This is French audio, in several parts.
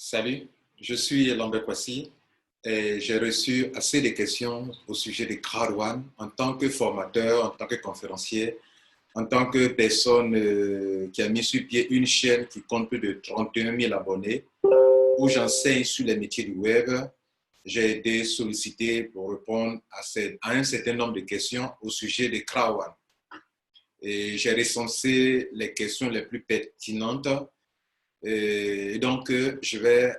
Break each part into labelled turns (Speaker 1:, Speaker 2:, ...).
Speaker 1: Salut, je suis Lambert Kwasi et j'ai reçu assez de questions au sujet de Crowd1 en tant que formateur, en tant que conférencier, en tant que personne qui a mis sur pied une chaîne qui compte plus de 31 000 abonnés où j'enseigne sur les métiers du web. J'ai été sollicité pour répondre à un certain nombre de questions au sujet de Crowd1. Et j'ai recensé les questions les plus pertinentes. Et donc, je vais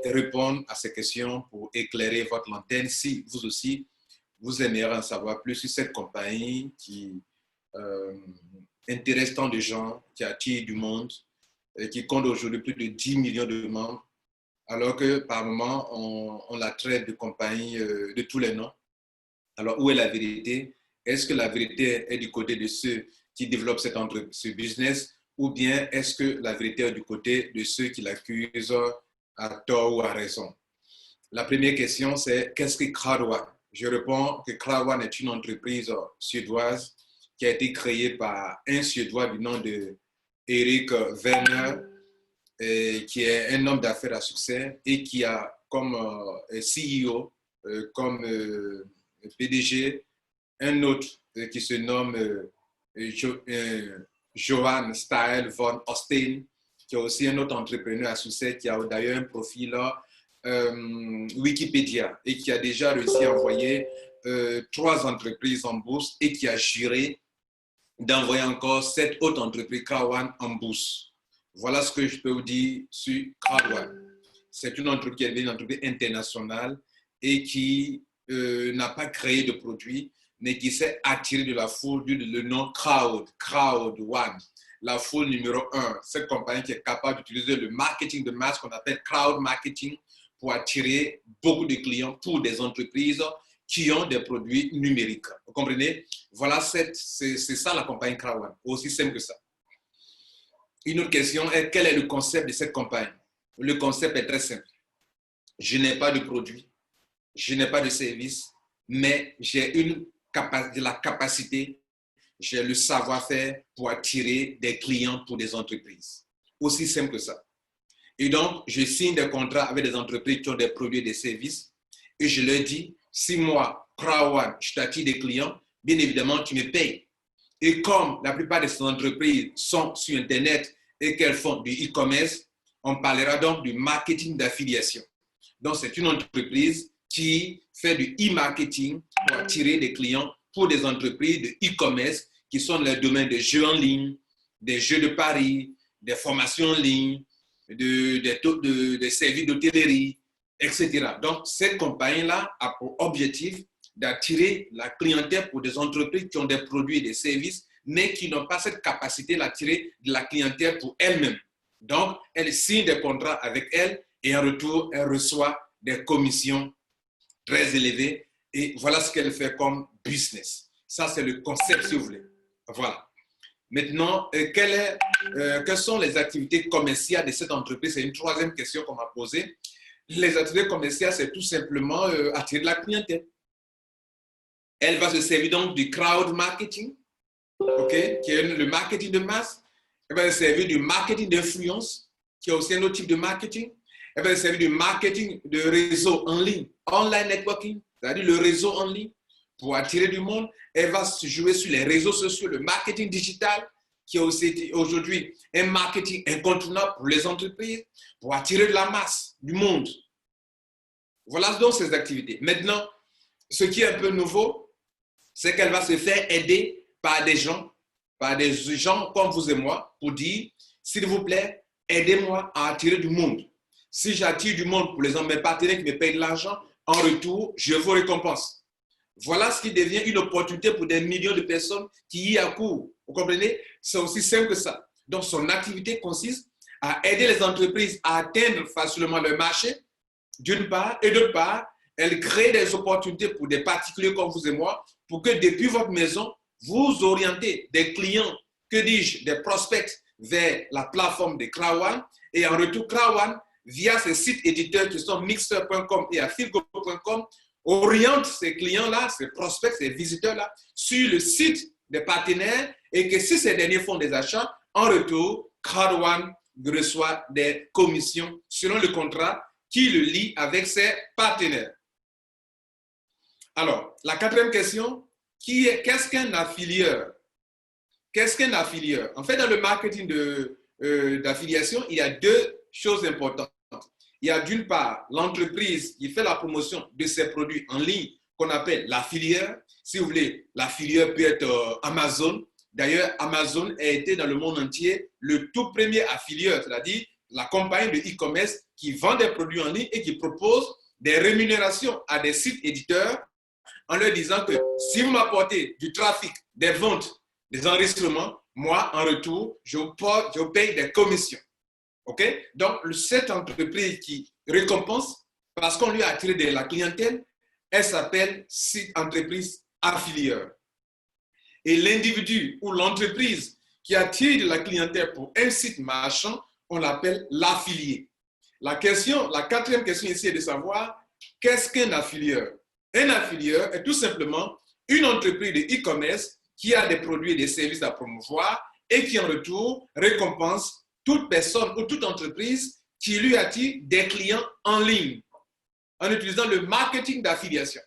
Speaker 1: répondre à ces questions pour éclairer votre lanterne si vous aussi, vous aimeriez en savoir plus sur cette compagnie qui intéresse tant de gens, qui attire du monde, et qui compte aujourd'hui plus de 10 millions de membres, alors que par moment, on la traite de compagnie de tous les noms. Alors, où est la vérité? Est-ce que la vérité est du côté de ceux qui développent ce business ou bien est-ce que la vérité est du côté de ceux qui l'accusent à tort ou à raison? La première question, c'est qu'est-ce que Crowd1? Je réponds que Crowd1 est une entreprise suédoise qui a été créée par un Suédois du nom de Eric Werner, qui est un homme d'affaires à succès et qui a comme CEO, comme PDG, un autre qui se nomme Johan Style von Austin, qui est aussi un autre entrepreneur à succès, qui a d'ailleurs un profil Wikipédia et qui a déjà réussi à envoyer 3 entreprises en bourse et qui a juré d'envoyer encore 7 autres entreprises Crowd1 en bourse. Voilà ce que je peux vous dire sur Crowd1. C'est une entreprise qui est une entreprise internationale et qui n'a pas créé de produits, mais qui s'est attiré de la foule le nom Crowd1, la foule numéro 1. Cette compagnie qui est capable d'utiliser le marketing de masse qu'on appelle crowd marketing pour attirer beaucoup de clients pour des entreprises qui ont des produits numériques. Vous comprenez? Voilà, c'est ça la compagnie Crowd1, aussi simple que ça. Une autre question est quel est le concept de cette compagnie? Le concept est très simple. Je n'ai pas de produit, je n'ai pas de service, mais j'ai la capacité, j'ai le savoir-faire pour attirer des clients pour des entreprises. Aussi simple que ça. Et donc, je signe des contrats avec des entreprises qui ont des produits et des services et je leur dis, si moi, Crowd1, je t'attire des clients, bien évidemment, tu me payes. Et comme la plupart de ces entreprises sont sur Internet et qu'elles font du e-commerce, on parlera donc du marketing d'affiliation. Donc, c'est une entreprise qui fait du e-marketing pour attirer des clients pour des entreprises de e-commerce qui sont dans le domaine des jeux en ligne, des jeux de paris, des formations en ligne, des services d'hôtellerie, etc. Donc, cette compagnie-là a pour objectif d'attirer la clientèle pour des entreprises qui ont des produits et des services, mais qui n'ont pas cette capacité d'attirer de la clientèle pour elles-mêmes. Donc, elle signe des contrats avec elle et en retour, elle reçoit des commissions très élevées. Et voilà ce qu'elle fait comme business. Ça, c'est le concept, si vous voulez. Voilà. Maintenant, quelles sont les activités commerciales de cette entreprise? C'est une troisième question qu'on m'a posée. Les activités commerciales, c'est tout simplement attirer de la clientèle. Elle va se servir donc du crowd marketing, okay, qui est le marketing de masse. Elle va se servir du marketing d'influence, qui est aussi un autre type de marketing. Elle va se servir du marketing de réseau en ligne, online networking, c'est-à-dire le réseau en ligne, pour attirer du monde. Elle va se jouer sur les réseaux sociaux, le marketing digital, qui est aussi aujourd'hui un marketing incontournable pour les entreprises, pour attirer de la masse, du monde. Voilà donc ses activités. Maintenant, ce qui est un peu nouveau, c'est qu'elle va se faire aider par des gens comme vous et moi, pour dire, s'il vous plaît, aidez-moi à attirer du monde. Si j'attire du monde pour les hommes, mes partenaires qui me payent de l'argent, en retour, je vous récompense. Voilà ce qui devient une opportunité pour des millions de personnes qui y accourent. Vous comprenez? C'est aussi simple que ça. Donc, son activité consiste à aider les entreprises à atteindre facilement leur marché, d'une part, et d'autre part, elle crée des opportunités pour des particuliers comme vous et moi, pour que depuis votre maison, vous orientez des clients, que dis-je, des prospects vers la plateforme de Crowd1 et en retour, Crowd1, via ses sites éditeurs qui sont mixer.com et affilgo.com, oriente ces clients-là, ces prospects, ces visiteurs-là sur le site des partenaires et que si ces derniers font des achats, en retour, Crowd1 reçoit des commissions selon le contrat qui le lie avec ses partenaires. Alors, la quatrième question, qu'est-ce qu'un affilieur? Qu'est-ce qu'un affilieur? En fait, dans le marketing d'affiliation, il y a deux choses importantes. Il y a d'une part l'entreprise qui fait la promotion de ses produits en ligne qu'on appelle l'affilieur. Si vous voulez, l'affilieur peut être Amazon. D'ailleurs, Amazon a été dans le monde entier le tout premier affilieur, c'est-à-dire la compagnie de e-commerce qui vend des produits en ligne et qui propose des rémunérations à des sites éditeurs en leur disant que si vous m'apportez du trafic, des ventes, des enregistrements, moi, en retour, je paye des commissions. OK? Donc, cette entreprise qui récompense, parce qu'on lui a attiré de la clientèle, elle s'appelle site entreprise affilieur. Et l'individu ou l'entreprise qui attire de la clientèle pour un site marchand, on l'appelle l'affilié. La quatrième question ici est de savoir qu'est-ce qu'un affilieur? Un affilieur est tout simplement une entreprise de e-commerce qui a des produits et des services à promouvoir et qui en retour récompense toute personne ou toute entreprise qui lui attire des clients en ligne en utilisant le marketing d'affiliation.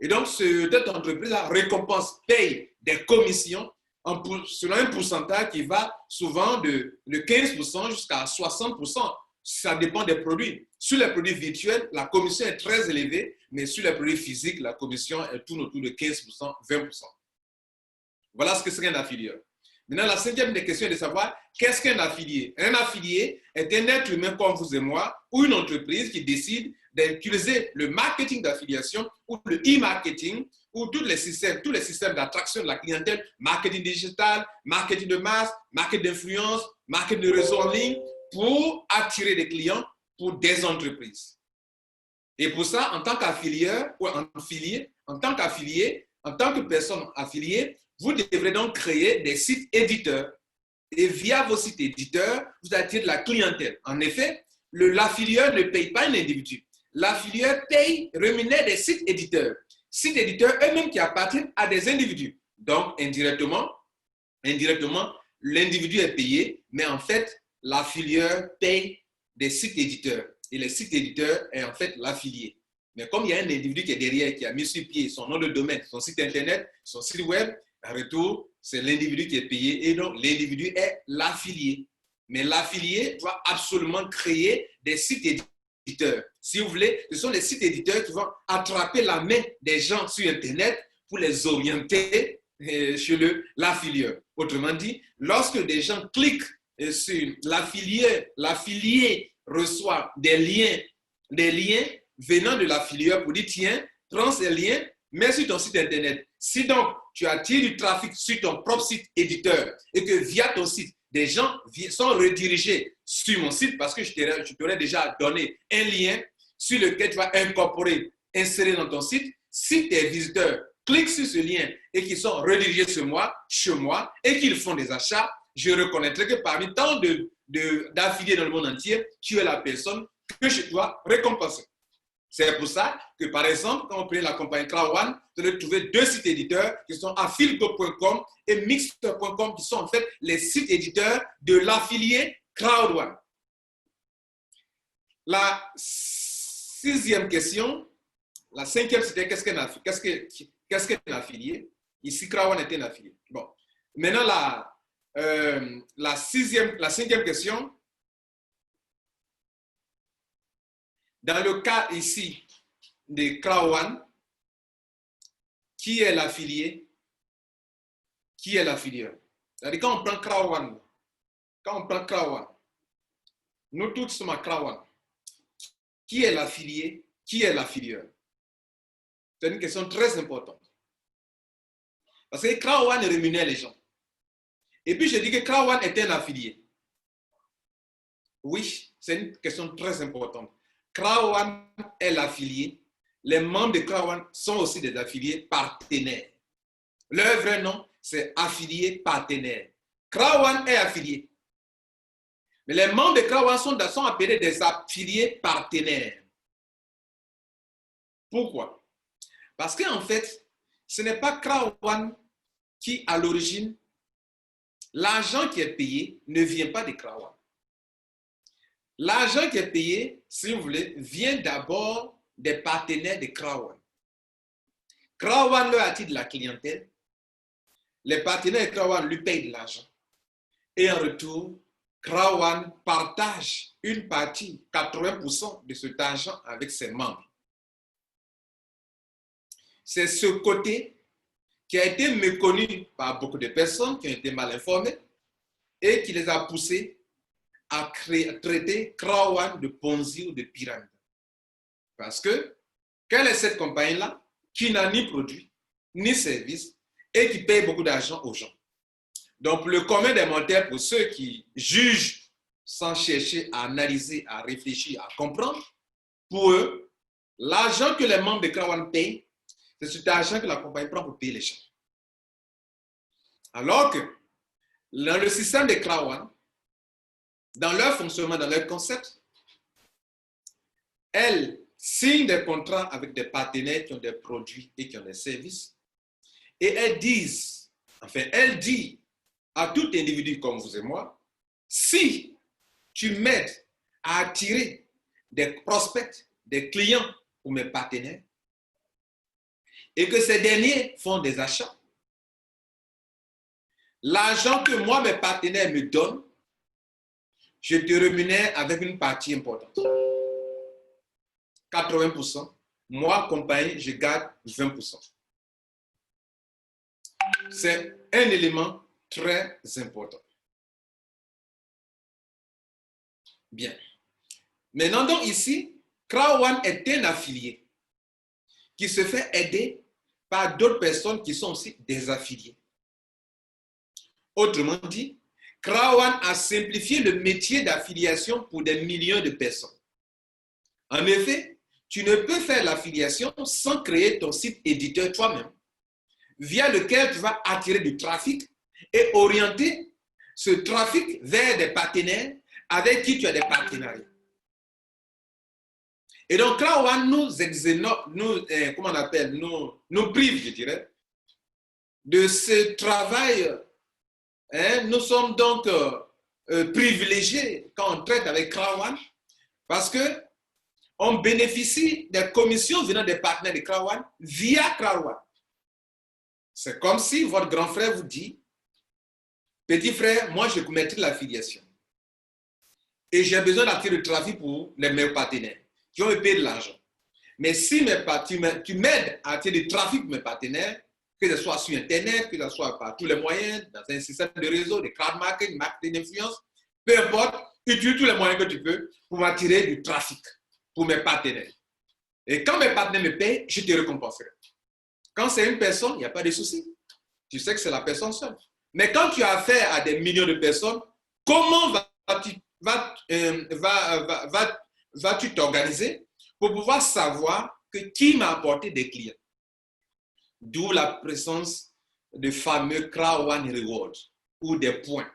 Speaker 1: Et donc, cette entreprise-là récompense, paye des commissions selon un pourcentage qui va souvent de 15% jusqu'à 60%. Ça dépend des produits. Sur les produits virtuels, la commission est très élevée, mais sur les produits physiques, la commission tourne autour de 15%, 20%. Voilà ce que c'est qu'un affilieur. Maintenant, la cinquième des questions est de savoir qu'est-ce qu'un affilié? Un affilié est un être humain comme vous et moi ou une entreprise qui décide d'utiliser le marketing d'affiliation ou le e-marketing ou tous les systèmes d'attraction de la clientèle, marketing digital, marketing de masse, marketing d'influence, marketing de réseau en ligne pour attirer des clients pour des entreprises. Et pour ça, en tant qu'affilié, en tant que personne affiliée, vous devrez donc créer des sites éditeurs. Et via vos sites éditeurs, vous attirez de la clientèle. En effet, l'affilieur ne paye pas un individu. L'affilieur rémunère des sites éditeurs. Sites éditeurs eux-mêmes qui appartiennent à des individus. Donc, indirectement, l'individu est payé, mais en fait, l'affilieur paye des sites éditeurs. Et les sites éditeurs est en fait l'affilié. Mais comme il y a un individu qui est derrière, qui a mis sur pied son nom de domaine, son site internet, son site web, en retour, c'est l'individu qui est payé et donc l'individu est l'affilié. Mais l'affilié doit absolument créer des sites éditeurs. Si vous voulez, ce sont les sites éditeurs qui vont attraper la main des gens sur Internet pour les orienter chez l'affilié. Autrement dit, lorsque des gens cliquent sur l'affilié reçoit des liens venant de l'affilié pour dire tiens, prends ces liens, mets sur ton site Internet. Si donc tu attires du trafic sur ton propre site éditeur et que via ton site, des gens sont redirigés sur mon site parce que je t'aurais déjà donné un lien sur lequel tu vas insérer dans ton site. Si tes visiteurs cliquent sur ce lien et qu'ils sont redirigés chez moi et qu'ils font des achats, je reconnaîtrai que parmi tant d'affiliés dans le monde entier, tu es la personne que je dois récompenser. C'est pour ça que, par exemple, quand on prend la compagnie Crowd1, vous allez trouver deux sites éditeurs qui sont affiligo.com et mixter.com qui sont en fait les sites éditeurs de l'affilié Crowd1. La sixième question, la cinquième, c'était qu'est-ce qu'un affilié? Ici, Crowd1 était un affilié. Bon. Maintenant, la cinquième question, dans le cas ici de Crowd1, qui est l'affilié? Qui est l'affilié? C'est-à-dire quand on prend Crowd1, nous tous sommes à Crowd1. Qui est l'affilié? Qui est l'affilié? C'est une question très importante. Parce que Crowd1 rémunère les gens. Et puis je dis que Crowd1 est un affilié. Oui, c'est une question très importante. Crowd1 est l'affilié. Les membres de Crowd1 sont aussi des affiliés partenaires. Leur vrai nom, c'est affilié partenaire. Crowd1 est affilié. Mais les membres de Crowd1 sont appelés des affiliés partenaires. Pourquoi? Parce qu'en fait, ce n'est pas Crowd1 qui, à l'origine, l'argent qui est payé ne vient pas de Crowd1. L'argent qui est payé, si vous voulez, vient d'abord des partenaires de Krawan. Krawan leur attire de la clientèle. Les partenaires de Krawan lui payent de l'argent. Et en retour, Krawan partage une partie, 80% de cet argent avec ses membres. C'est ce côté qui a été méconnu par beaucoup de personnes qui ont été mal informées et qui les a poussés à traiter Krawan de Ponzi ou de pyramide. Parce que, quelle est cette compagnie-là qui n'a ni produit, ni service et qui paye beaucoup d'argent aux gens? Donc, le commun des mortels, pour ceux qui jugent sans chercher à analyser, à réfléchir, à comprendre, pour eux, l'argent que les membres de Krawan payent, c'est cet argent que la compagnie prend pour payer les gens. Alors que dans le système de Krawan, dans leur fonctionnement, dans leur concept, elles signent des contrats avec des partenaires qui ont des produits et qui ont des services. Et elles disent à tout individu comme vous et moi, si tu m'aides à attirer des prospects, des clients pour mes partenaires, et que ces derniers font des achats, l'argent que moi, mes partenaires me donnent, je te rémunère avec une partie importante. 80%. Moi, compagnie, je garde 20%. C'est un élément très important. Bien. Maintenant, donc ici, Krawan est un affilié qui se fait aider par d'autres personnes qui sont aussi des affiliés. Autrement dit, Krawan a simplifié le métier d'affiliation pour des millions de personnes. En effet, tu ne peux faire l'affiliation sans créer ton site éditeur toi-même, via lequel tu vas attirer du trafic et orienter ce trafic vers des partenaires avec qui tu as des partenariats. Et donc, Krawan nous prive, je dirais, de ce travail. Nous sommes donc privilégiés quand on traite avec Krawan parce qu'on bénéficie des commissions venant des partenaires de Krawan via Krawan. C'est comme si votre grand frère vous dit, petit frère, moi je mettrai l'affiliation. Et j'ai besoin d'attirer le trafic pour mes partenaires qui ont payé de l'argent. Mais si tu m'aides à attirer le trafic pour mes partenaires, que ce soit sur Internet, que ce soit par tous les moyens, dans un système de réseau, de crowd marketing, marketing d'influence, peu importe, utilise tous les moyens que tu peux pour m'attirer du trafic pour mes partenaires. Et quand mes partenaires me payent, je te récompenserai. Quand c'est une personne, il n'y a pas de souci. Tu sais que c'est la personne seule. Mais quand tu as affaire à des millions de personnes, comment vas-tu t'organiser pour pouvoir savoir qui m'a apporté des clients? D'où la présence de fameux Krawan Reward ou des points.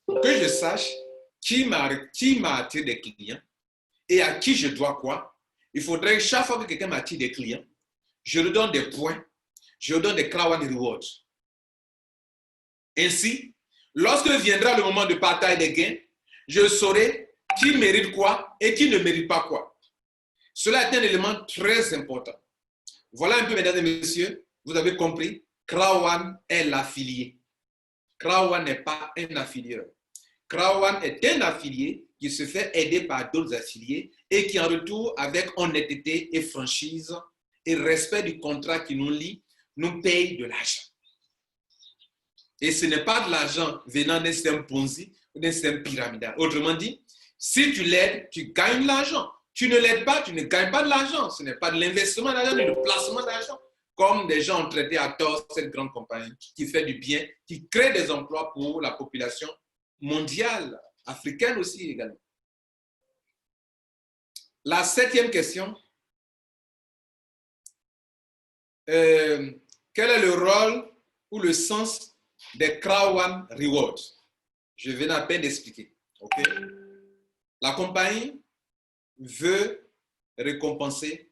Speaker 1: Pour que je sache qui m'a attiré des clients et à qui je dois quoi, il faudrait que chaque fois que quelqu'un m'attire des clients, je lui donne des points, je lui donne des Krawan Rewards. Ainsi, lorsque viendra le moment de partage des gains, je saurai qui mérite quoi et qui ne mérite pas quoi. Cela est un élément très important. Voilà un peu, mesdames et messieurs, vous avez compris, Krawan est l'affilié. Krawan n'est pas un affilié. Krawan est un affilié qui se fait aider par d'autres affiliés et qui, en retour, avec honnêteté et franchise et respect du contrat qui nous lie, nous paye de l'argent. Et ce n'est pas de l'argent venant d'un système Ponzi ou d'un système pyramidal. Autrement dit, si tu l'aides, tu gagnes de l'argent. Tu ne l'aides pas, tu ne gagnes pas de l'argent. Ce n'est pas de l'investissement d'argent, ni du placement d'argent. Comme des gens ont traité à tort cette grande compagnie qui fait du bien, qui crée des emplois pour la population mondiale, africaine aussi également. La 7e question. Quel est le rôle ou le sens des Krawan Rewards? Je viens à peine d'expliquer. Okay? La compagnie veut récompenser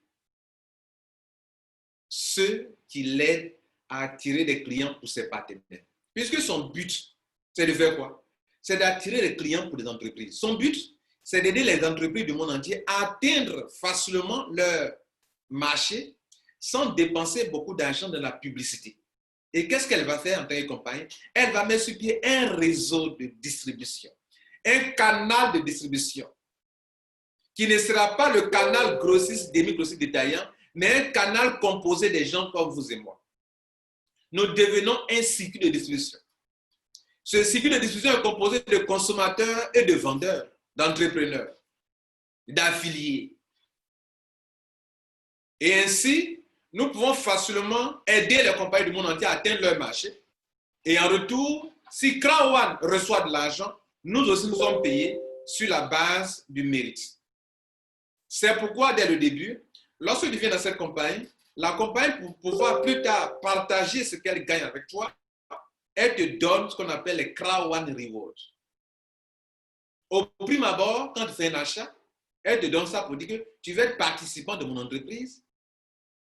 Speaker 1: ceux qui l'aident à attirer des clients pour ses partenaires. Puisque son but, c'est de faire quoi? C'est d'attirer les clients pour les entreprises. Son but, c'est d'aider les entreprises du monde entier à atteindre facilement leur marché sans dépenser beaucoup d'argent dans la publicité. Et qu'est-ce qu'elle va faire en tant que compagnie? Elle va mettre sur pied un réseau de distribution, un canal de distribution qui ne sera pas le canal grossiste, demi-grossiste détaillant, mais un canal composé des gens comme vous et moi. Nous devenons un cycle de distribution. Ce cycle de distribution est composé de consommateurs et de vendeurs, d'entrepreneurs, d'affiliés. Et ainsi, nous pouvons facilement aider les compagnies du monde entier à atteindre leur marché. Et en retour, si Crown One reçoit de l'argent, nous aussi nous sommes payés sur la base du mérite. C'est pourquoi, dès le début, lorsque tu viens dans cette compagnie, la compagnie, pour pouvoir plus tard partager ce qu'elle gagne avec toi, elle te donne ce qu'on appelle les Crown One Rewards. Au prime abord, quand tu fais un achat, elle te donne ça pour dire que tu veux être participant de mon entreprise,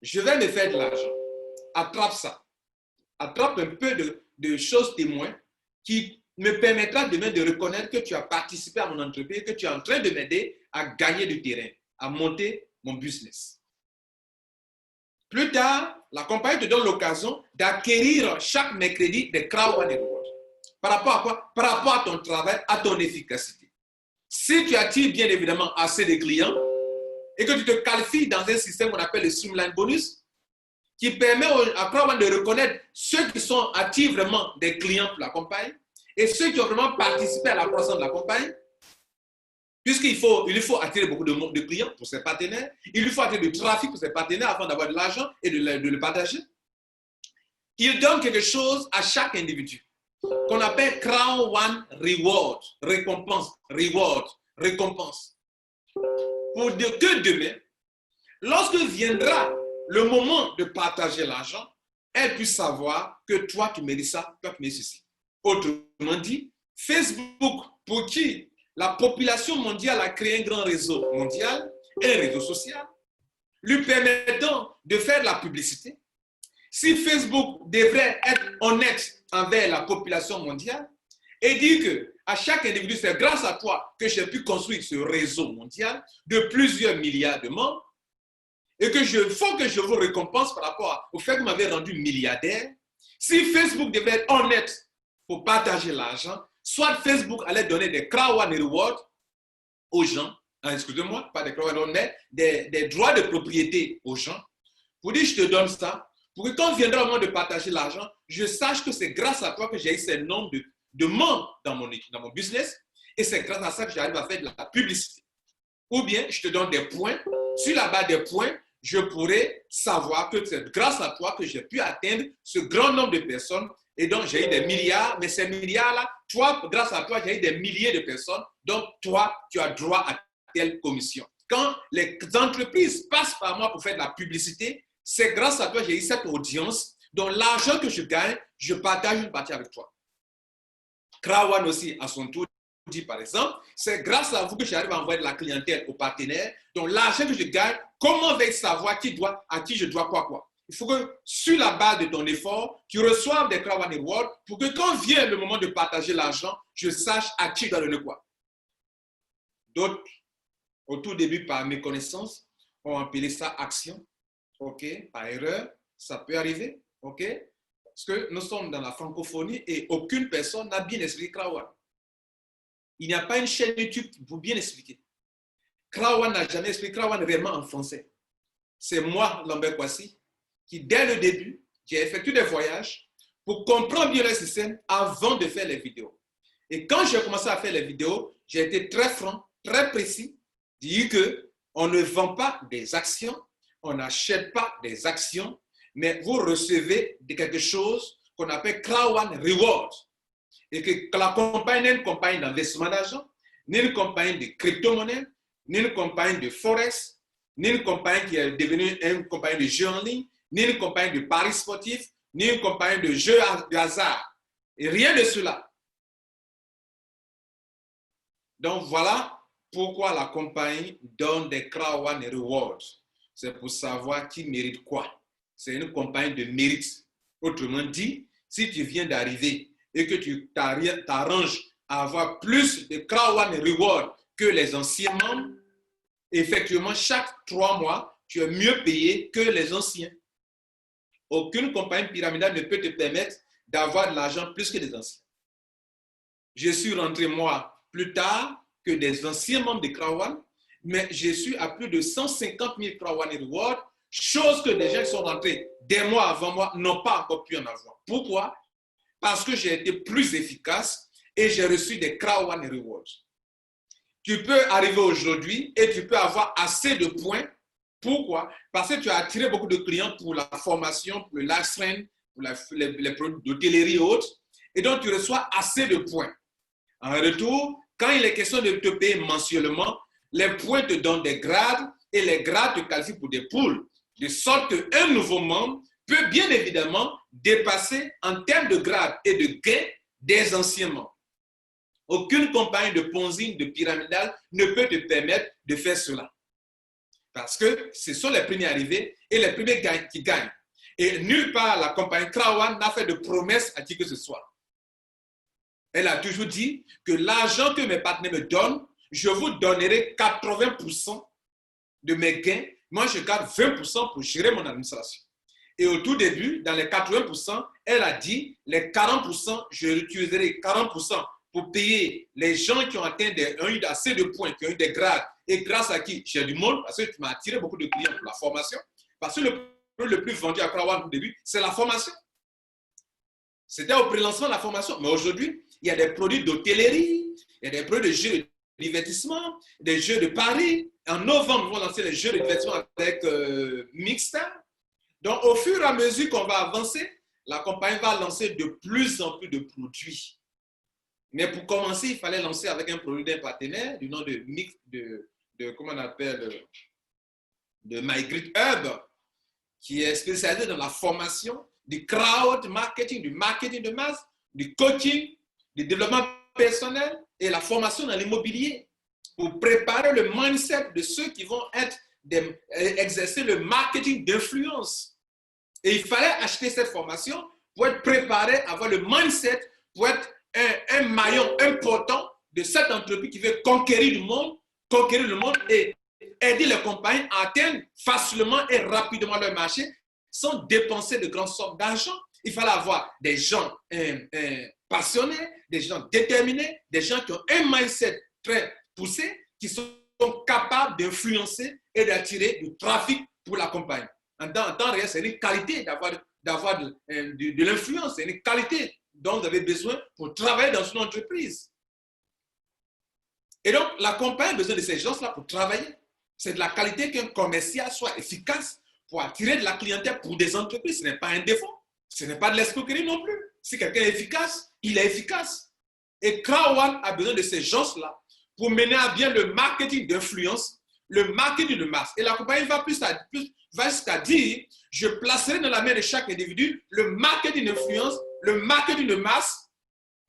Speaker 1: je vais me faire de l'argent. Attrape ça. Attrape un peu de choses témoins qui me permettra demain de reconnaître que tu as participé à mon entreprise, que tu es en train de m'aider à gagner du terrain, à monter mon business. Plus tard, la compagnie te donne l'occasion d'acquérir chaque mercredi des Crown One Rewards. Par rapport à quoi? Par rapport à ton travail, à ton efficacité. Si tu attires bien évidemment assez de clients et que tu te qualifies dans un système qu'on appelle le Streamline Bonus, qui permet à Crown One de reconnaître ceux qui sont actifs vraiment des clients pour la compagnie et ceux qui ont vraiment participé à la croissance de la compagnie, puisqu'il faut attirer beaucoup de clients pour ses partenaires, il lui faut attirer du trafic pour ses partenaires afin d'avoir de l'argent et de le partager. Il donne quelque chose à chaque individu qu'on appelle Crown One Reward, récompense, reward, récompense. Pour dire que demain, lorsque viendra le moment de partager l'argent, elle puisse savoir que toi, tu mérites ça, toi, tu mérites ceci. Autrement dit, Facebook, pour qui la population mondiale a créé un grand réseau mondial, un réseau social, lui permettant de faire de la publicité. Si Facebook devrait être honnête envers la population mondiale et dire que à chaque individu, c'est grâce à toi que j'ai pu construire ce réseau mondial de plusieurs milliards de membres et que faut que je vous récompense par rapport au fait que vous m'avez rendu milliardaire. Si Facebook devait être honnête pour partager l'argent, soit Facebook allait donner des Crown One Rewards aux gens, excusez-moi, pas des Crown One, mais des droits de propriété aux gens, pour dire je te donne ça, pour que quand viendra le moment de partager l'argent, je sache que c'est grâce à toi que j'ai eu ce nombre de membres dans mon business et c'est grâce à ça que j'arrive à faire de la publicité. Ou bien je te donne des points, sur la base des points, je pourrais savoir que c'est grâce à toi que j'ai pu atteindre ce grand nombre de personnes. Et donc, j'ai eu des milliards, mais ces milliards-là, toi, grâce à toi, j'ai eu des milliers de personnes. Donc, toi, tu as droit à telle commission. Quand les entreprises passent par moi pour faire de la publicité, c'est grâce à toi que j'ai eu cette audience. Donc, l'argent que je gagne, je partage une partie avec toi. Crown One aussi, à son tour, dit par exemple, c'est grâce à vous que j'arrive à envoyer de la clientèle aux partenaires. Donc, l'argent que je gagne, comment vais-je savoir à qui je dois quoi? Il faut que, sur la base de ton effort, tu reçoives des Crown One Rewards pour que quand vient le moment de partager l'argent, je sache à qui je dois donner quoi. D'autres, au tout début, par méconnaissance, ont appelé ça action. OK, par erreur, ça peut arriver. OK, parce que nous sommes dans la francophonie et aucune personne n'a bien expliqué Crown One. Il n'y a pas une chaîne YouTube pour bien expliquer. Crown One n'a jamais expliqué Crown One réellement en français. C'est moi, Lambert Kwasi, qui dès le début, j'ai effectué des voyages pour comprendre bien le système avant de faire les vidéos. Et quand j'ai commencé à faire les vidéos, j'ai été très franc, très précis, dire qu'on ne vend pas des actions, on n'achète pas des actions, mais vous recevez quelque chose qu'on appelle Crown One Reward. Et que la compagnie n'est une compagnie d'investissement d'argent, ni une compagnie de crypto-monnaie, ni une compagnie de forex, ni une compagnie qui est devenue une compagnie de jeux en ligne, ni une compagnie de paris sportifs, ni une compagnie de jeux de hasard. Et rien de cela. Donc voilà pourquoi la compagnie donne des Crown One Rewards. C'est pour savoir qui mérite quoi. C'est une compagnie de mérite. Autrement dit, si tu viens d'arriver et que tu t'arranges à avoir plus de Crown One Rewards que les anciens membres. Effectivement, chaque 3 mois, tu es mieux payé que les anciens. Aucune compagnie pyramidale ne peut te permettre d'avoir de l'argent plus que des anciens. Je suis rentré, moi, plus tard que des anciens membres de Krawan, mais je suis à plus de 150 000 Krawan Rewards, chose que des gens qui sont rentrés des mois avant moi n'ont pas encore pu en avoir. Pourquoi? Parce que j'ai été plus efficace et j'ai reçu des Krawan Rewards. Tu peux arriver aujourd'hui et tu peux avoir assez de points. Pourquoi? Parce que tu as attiré beaucoup de clients pour la formation, pour le live stream, pour les produits d'hôtellerie et autres. Et donc, tu reçois assez de points. En retour, quand il est question de te payer mensuellement, les points te donnent des grades et les grades te qualifient pour des poules. De sorte qu'un nouveau membre peut bien évidemment dépasser en termes de grades et de gains des anciens membres. Aucune compagnie de Ponzi, de pyramidale ne peut te permettre de faire cela. Parce que ce sont les premiers arrivés et les premiers qui gagnent. Et nulle part la compagnie Krawan n'a fait de promesse à qui que ce soit. Elle a toujours dit que l'argent que mes partenaires me donnent, je vous donnerai 80% de mes gains. Moi, je garde 20% pour gérer mon administration. Et au tout début, dans les 80%, elle a dit les 40%, je utiliserai 40% pour payer les gens qui ont atteint eu assez de points, qui ont eu des grades, et grâce à qui j'ai du monde, parce que tu m'as attiré beaucoup de clients pour la formation, parce que le plus vendu à Krawan au début, c'est la formation. C'était au pré-lancement de la formation, mais aujourd'hui, il y a des produits d'hôtellerie, il y a des produits de jeux de divertissement, des jeux de paris. En novembre, nous allons lancer les jeux de divertissement avec Mixta. Donc, au fur et à mesure qu'on va avancer, la compagnie va lancer de plus en plus de produits. Mais pour commencer, il fallait lancer avec un produit d'un partenaire du nom comment on appelle, de MyGrid Hub, qui est spécialisé dans la formation, du crowd marketing, du marketing de masse, du coaching, du développement personnel et la formation dans l'immobilier pour préparer le mindset de ceux qui vont exercer le marketing d'influence. Et il fallait acheter cette formation pour être préparé, avoir le mindset, pour être un maillon important de cette entreprise qui veut conquérir le monde et aider les compagnies à atteindre facilement et rapidement leur marché sans dépenser de grandes sommes d'argent. Il fallait avoir des gens passionnés, des gens déterminés, des gens qui ont un mindset très poussé, qui sont capables d'influencer et d'attirer du trafic pour la compagnie. En temps réel, c'est une qualité d'avoir de l'influence, c'est une qualité dont vous avez besoin pour travailler dans une entreprise. Et donc, la compagnie a besoin de ces gens-là pour travailler. C'est de la qualité qu'un commercial soit efficace pour attirer de la clientèle pour des entreprises. Ce n'est pas un défaut. Ce n'est pas de l'escroquerie non plus. Si quelqu'un est efficace, il est efficace. Et Krawan a besoin de ces gens-là pour mener à bien le marketing d'influence, le marketing de masse. Et la compagnie va jusqu'à dire, je placerai dans la main de chaque individu le marketing d'influence, le marketing de masse,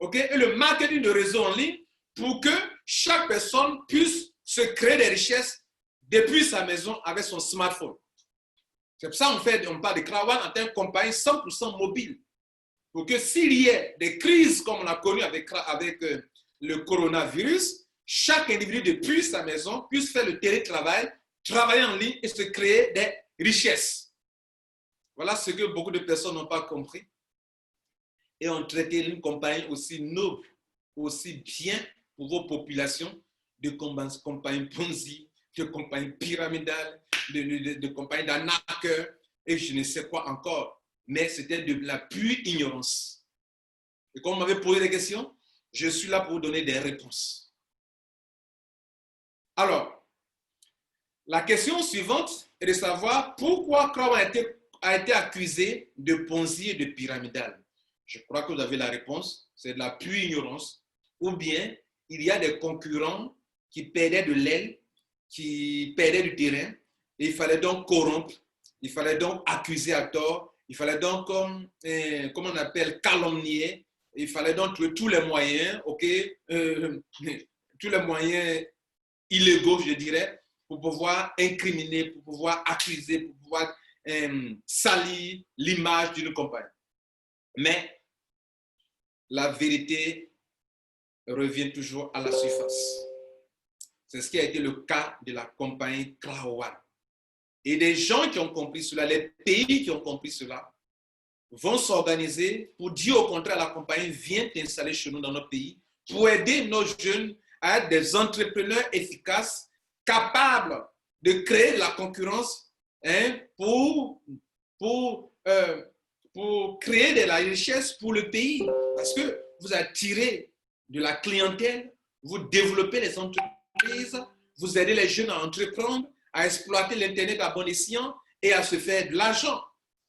Speaker 1: et le marketing de réseau en ligne pour que chaque personne puisse se créer des richesses depuis sa maison avec son smartphone. C'est pour ça qu'on parle de Krawan en tant que compagnie 100% mobile. Pour que s'il y a des crises comme on a connu avec le coronavirus, chaque individu depuis sa maison puisse faire le télétravail, travailler en ligne et se créer des richesses. Voilà ce que beaucoup de personnes n'ont pas compris. Et on traitait une compagnie aussi noble, aussi bien pour vos populations, de compagnies Ponzi, de compagnies pyramidales, de compagnies d'arnaqueurs, et je ne sais quoi encore. Mais c'était de la pure ignorance. Et comme on m'avait posé des questions, je suis là pour vous donner des réponses. Alors, la question suivante est de savoir pourquoi Krawan a été accusé de Ponzi et de pyramidal. Je crois que vous avez la réponse. C'est de la pure ignorance. Ou bien, il y a des concurrents qui perdaient de l'aile, qui perdaient du terrain, et il fallait donc corrompre, il fallait donc accuser à tort, il fallait donc, comme on appelle, calomnier, il fallait donc trouver tous les moyens, tous les moyens illégaux, je dirais, pour pouvoir incriminer, pour pouvoir accuser, pour pouvoir salir l'image d'une compagnie. Mais la vérité revient toujours à la surface. C'est ce qui a été le cas de la compagnie Kraowan. Et des gens qui ont compris cela, les pays qui ont compris cela, vont s'organiser pour dire au contraire à la compagnie, viens t'installer chez nous dans notre pays, pour aider nos jeunes à être des entrepreneurs efficaces, capables de créer de la concurrence pour créer de la richesse pour le pays. Parce que vous attirez de la clientèle, vous développez les entreprises, vous aidez les jeunes à entreprendre, à exploiter l'Internet à bon escient et à se faire de l'argent.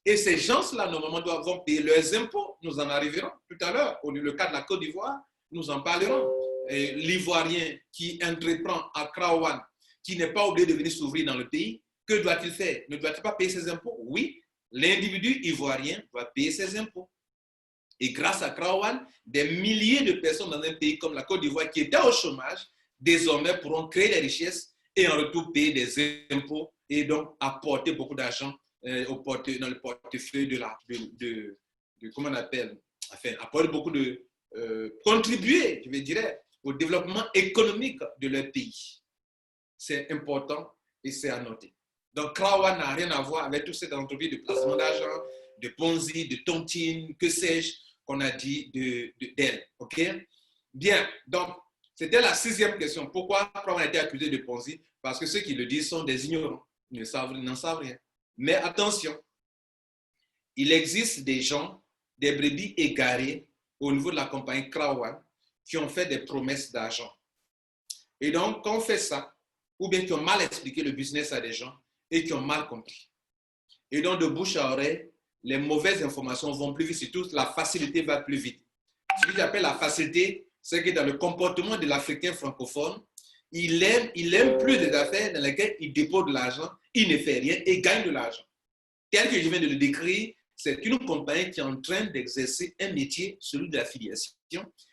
Speaker 1: Et ces gens-là, normalement, doivent payer leurs impôts. Nous en arriverons tout à l'heure. Au le cas de la Côte d'Ivoire, nous en parlerons. L'Ivoirien qui entreprend à Kraowan, qui n'est pas obligé de venir s'ouvrir dans le pays, que doit-il faire? Ne doit-il pas payer ses impôts? Oui, l'individu ivoirien va payer ses impôts. Et grâce à Kraowan, des milliers de personnes dans un pays comme la Côte d'Ivoire qui étaient au chômage, désormais pourront créer des richesses et en retour payer des impôts et donc apporter beaucoup d'argent dans le portefeuille comment on appelle, enfin, apporter beaucoup de, contribuer, je dirais, au développement économique de leur pays. C'est important et c'est à noter. Donc, Kraowan n'a rien à voir avec toutes ces entreprises de placement d'argent, de Ponzi, de tontine, que sais-je, qu'on a dit d'elle. OK? Bien, donc, c'était la 6e question. Pourquoi Kraowan a été accusé de Ponzi? Parce que ceux qui le disent sont des ignorants, ils n'en savent rien. Mais attention, il existe des gens, des brebis égarés au niveau de la compagnie Kraowan qui ont fait des promesses d'argent. Et donc, quand on fait ça, ou bien qui ont mal expliqué le business à des gens et qui ont mal compris. Et donc, de bouche à oreille, les mauvaises informations vont plus vite, surtout la facilité va plus vite. Ce que j'appelle la facilité, c'est que dans le comportement de l'Africain francophone, il aime plus des affaires dans lesquelles il dépose de l'argent, il ne fait rien et gagne de l'argent. Tel que je viens de le décrire, c'est une compagnie qui est en train d'exercer un métier, celui de l'affiliation,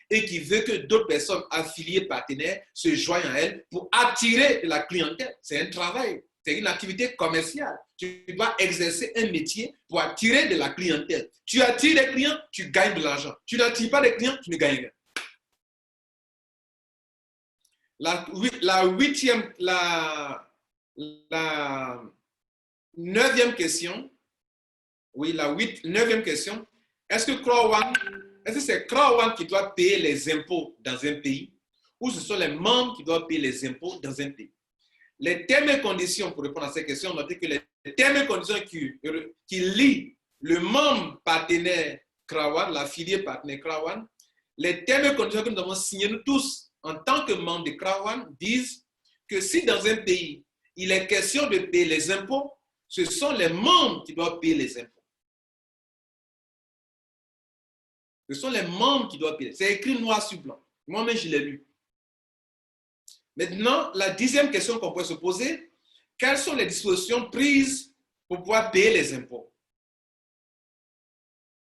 Speaker 1: et qui veut que d'autres personnes affiliées, partenaires, se joignent à elle pour attirer de la clientèle. C'est un travail, c'est une activité commerciale. Tu dois exercer un métier pour attirer de la clientèle. Tu attires des clients, tu gagnes de l'argent. Tu n'attires pas des clients, tu ne gagnes rien. La 9e question. Oui, la 9e question. Est-ce que c'est Kraowan qui doit payer les impôts dans un pays ou ce sont les membres qui doivent payer les impôts dans un pays? Les termes et conditions, pour répondre à cette question, notez que les termes et conditions qui lient le membre partenaire Kraowan, l'affilié partenaire Kraowan, les termes et conditions que nous avons signés nous tous en tant que membres de Kraowan disent que si dans un pays, il est question de payer les impôts, ce sont les membres qui doivent payer les impôts. Ce sont les membres qui doivent payer. C'est écrit noir sur blanc. Moi-même, je l'ai lu. Maintenant, la 10e question qu'on peut se poser, quelles sont les dispositions prises pour pouvoir payer les impôts?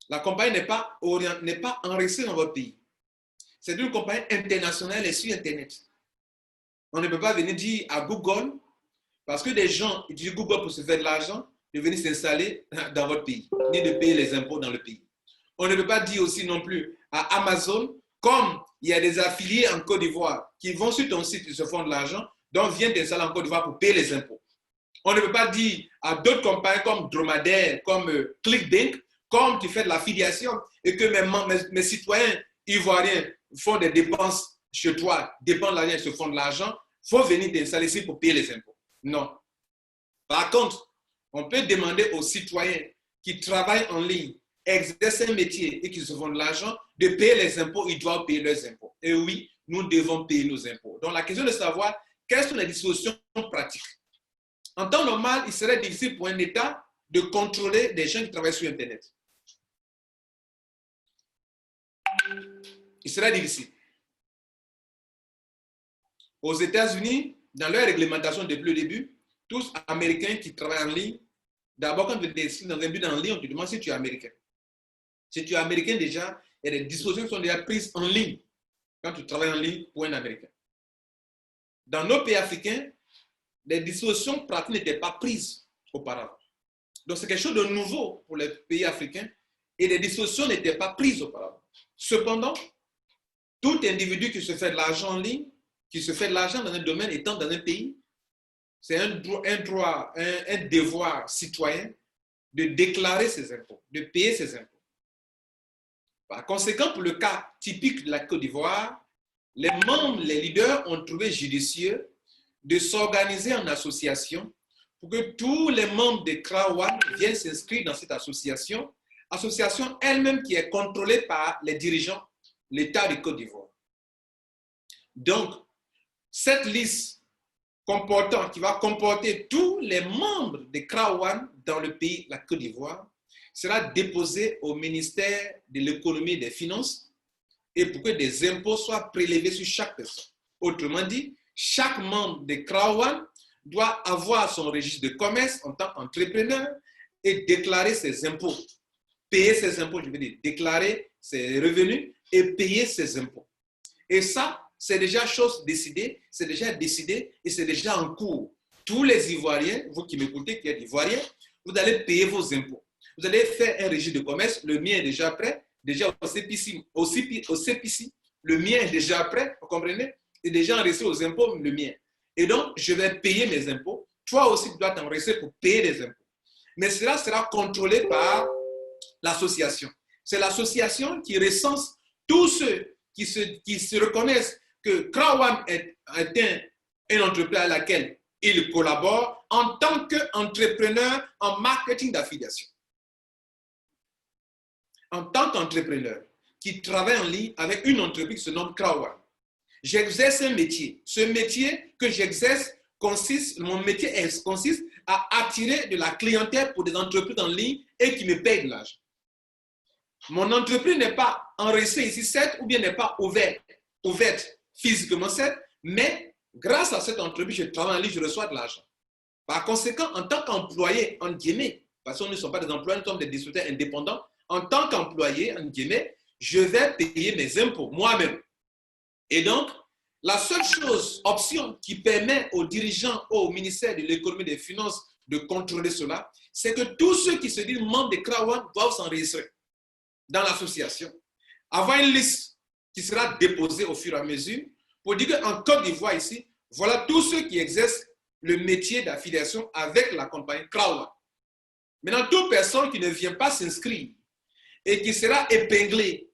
Speaker 1: La compagnie n'est pas enregistrée dans votre pays. C'est une compagnie internationale et sur Internet. On ne peut pas venir dire à Google, parce que des gens utilisent Google pour se faire de l'argent, de venir s'installer dans votre pays, ni de payer les impôts dans le pays. On ne peut pas dire aussi non plus à Amazon, comme il y a des affiliés en Côte d'Ivoire qui vont sur ton site, ils se font de l'argent, donc viens t'installer en Côte d'Ivoire pour payer les impôts. On ne peut pas dire à d'autres compagnies comme Dromadaire, comme ClickBank, comme tu fais de l'affiliation et que mes citoyens ivoiriens font des dépenses chez toi, dépendent de l'argent, ils se font de l'argent, il faut venir t'installer ici pour payer les impôts. Non. Par contre, on peut demander aux citoyens qui travaillent en ligne, exercent un métier et qui se font de l'argent, de payer les impôts, ils doivent payer leurs impôts. Et oui, nous devons payer nos impôts. Donc la question de savoir quelles sont les dispositions pratiques. En temps normal, il serait difficile pour un État de contrôler des gens qui travaillent sur Internet. Il serait difficile. Aux États-Unis, dans leur réglementation depuis le début, tous Américains qui travaillent en ligne, d'abord quand tu t'inscris dans un but en ligne, on te demande si tu es Américain. Si tu es Américain déjà, il y a des dispositions qui sont déjà prises en ligne quand tu travailles en ligne pour un Américain. Dans nos pays africains, les dispositions pratiques n'étaient pas prises auparavant. Donc c'est quelque chose de nouveau pour les pays africains et les dispositions n'étaient pas prises auparavant. Cependant, tout individu qui se fait de l'argent en ligne qui se fait de l'argent dans un domaine étant dans un pays, c'est un droit, un devoir citoyen de déclarer ses impôts, de payer ses impôts. Par conséquent, pour le cas typique de la Côte d'Ivoire, les membres, les leaders ont trouvé judicieux de s'organiser en association pour que tous les membres de Krawan viennent s'inscrire dans cette association, association elle-même qui est contrôlée par les dirigeants, l'État de Côte d'Ivoire. Donc, cette liste qui va comporter tous les membres de Krawan dans le pays, la Côte d'Ivoire, sera déposée au ministère de l'économie et des finances et pour que des impôts soient prélevés sur chaque personne. Autrement dit, chaque membre de Krawan doit avoir son registre de commerce en tant qu'entrepreneur et déclarer ses impôts. Payer ses impôts, je veux dire, déclarer ses revenus et payer ses impôts. Et ça, c'est déjà chose décidée, c'est déjà décidé et c'est déjà en cours. Tous les Ivoiriens, vous qui m'écoutez, qui êtes Ivoiriens, vous allez payer vos impôts. Vous allez faire un registre de commerce, le mien est déjà prêt, déjà au CPC, le mien est déjà prêt, vous comprenez? Et déjà enregistré aux impôts, le mien. Et donc, je vais payer mes impôts. Toi aussi, tu dois t'enregistrer pour payer des impôts. Mais cela sera contrôlé par l'association. C'est l'association qui recense tous ceux qui se reconnaissent que Krawan est une entreprise à laquelle il collabore en tant qu'entrepreneur en marketing d'affiliation. En tant qu'entrepreneur qui travaille en ligne avec une entreprise qui se nomme Krawan. J'exerce un métier. Ce métier que j'exerce consiste à attirer de la clientèle pour des entreprises en ligne et qui me payent de l'argent. Mon entreprise n'est pas enregistrée ici, certes, ou bien n'est pas ouverte physiquement, certes, mais grâce à cette entreprise, je travaille en ligne, je reçois de l'argent. Par conséquent, en tant qu'employé, en guillemets, parce que nous ne sommes pas des employés, nous sommes des distributeurs indépendants, en tant qu'employé, en guillemets, je vais payer mes impôts moi-même. Et donc, la seule option qui permet aux dirigeants, au ministère de l'économie et des finances de contrôler cela, c'est que tous ceux qui se disent membres de Krawan doivent s'enregistrer dans l'association, avoir une liste qui sera déposée au fur et à mesure pour dire qu'en Côte d'Ivoire ici, voilà tous ceux qui exercent le métier d'affiliation avec la compagnie Krawan. Maintenant, toute personne qui ne vient pas s'inscrire et qui sera épinglée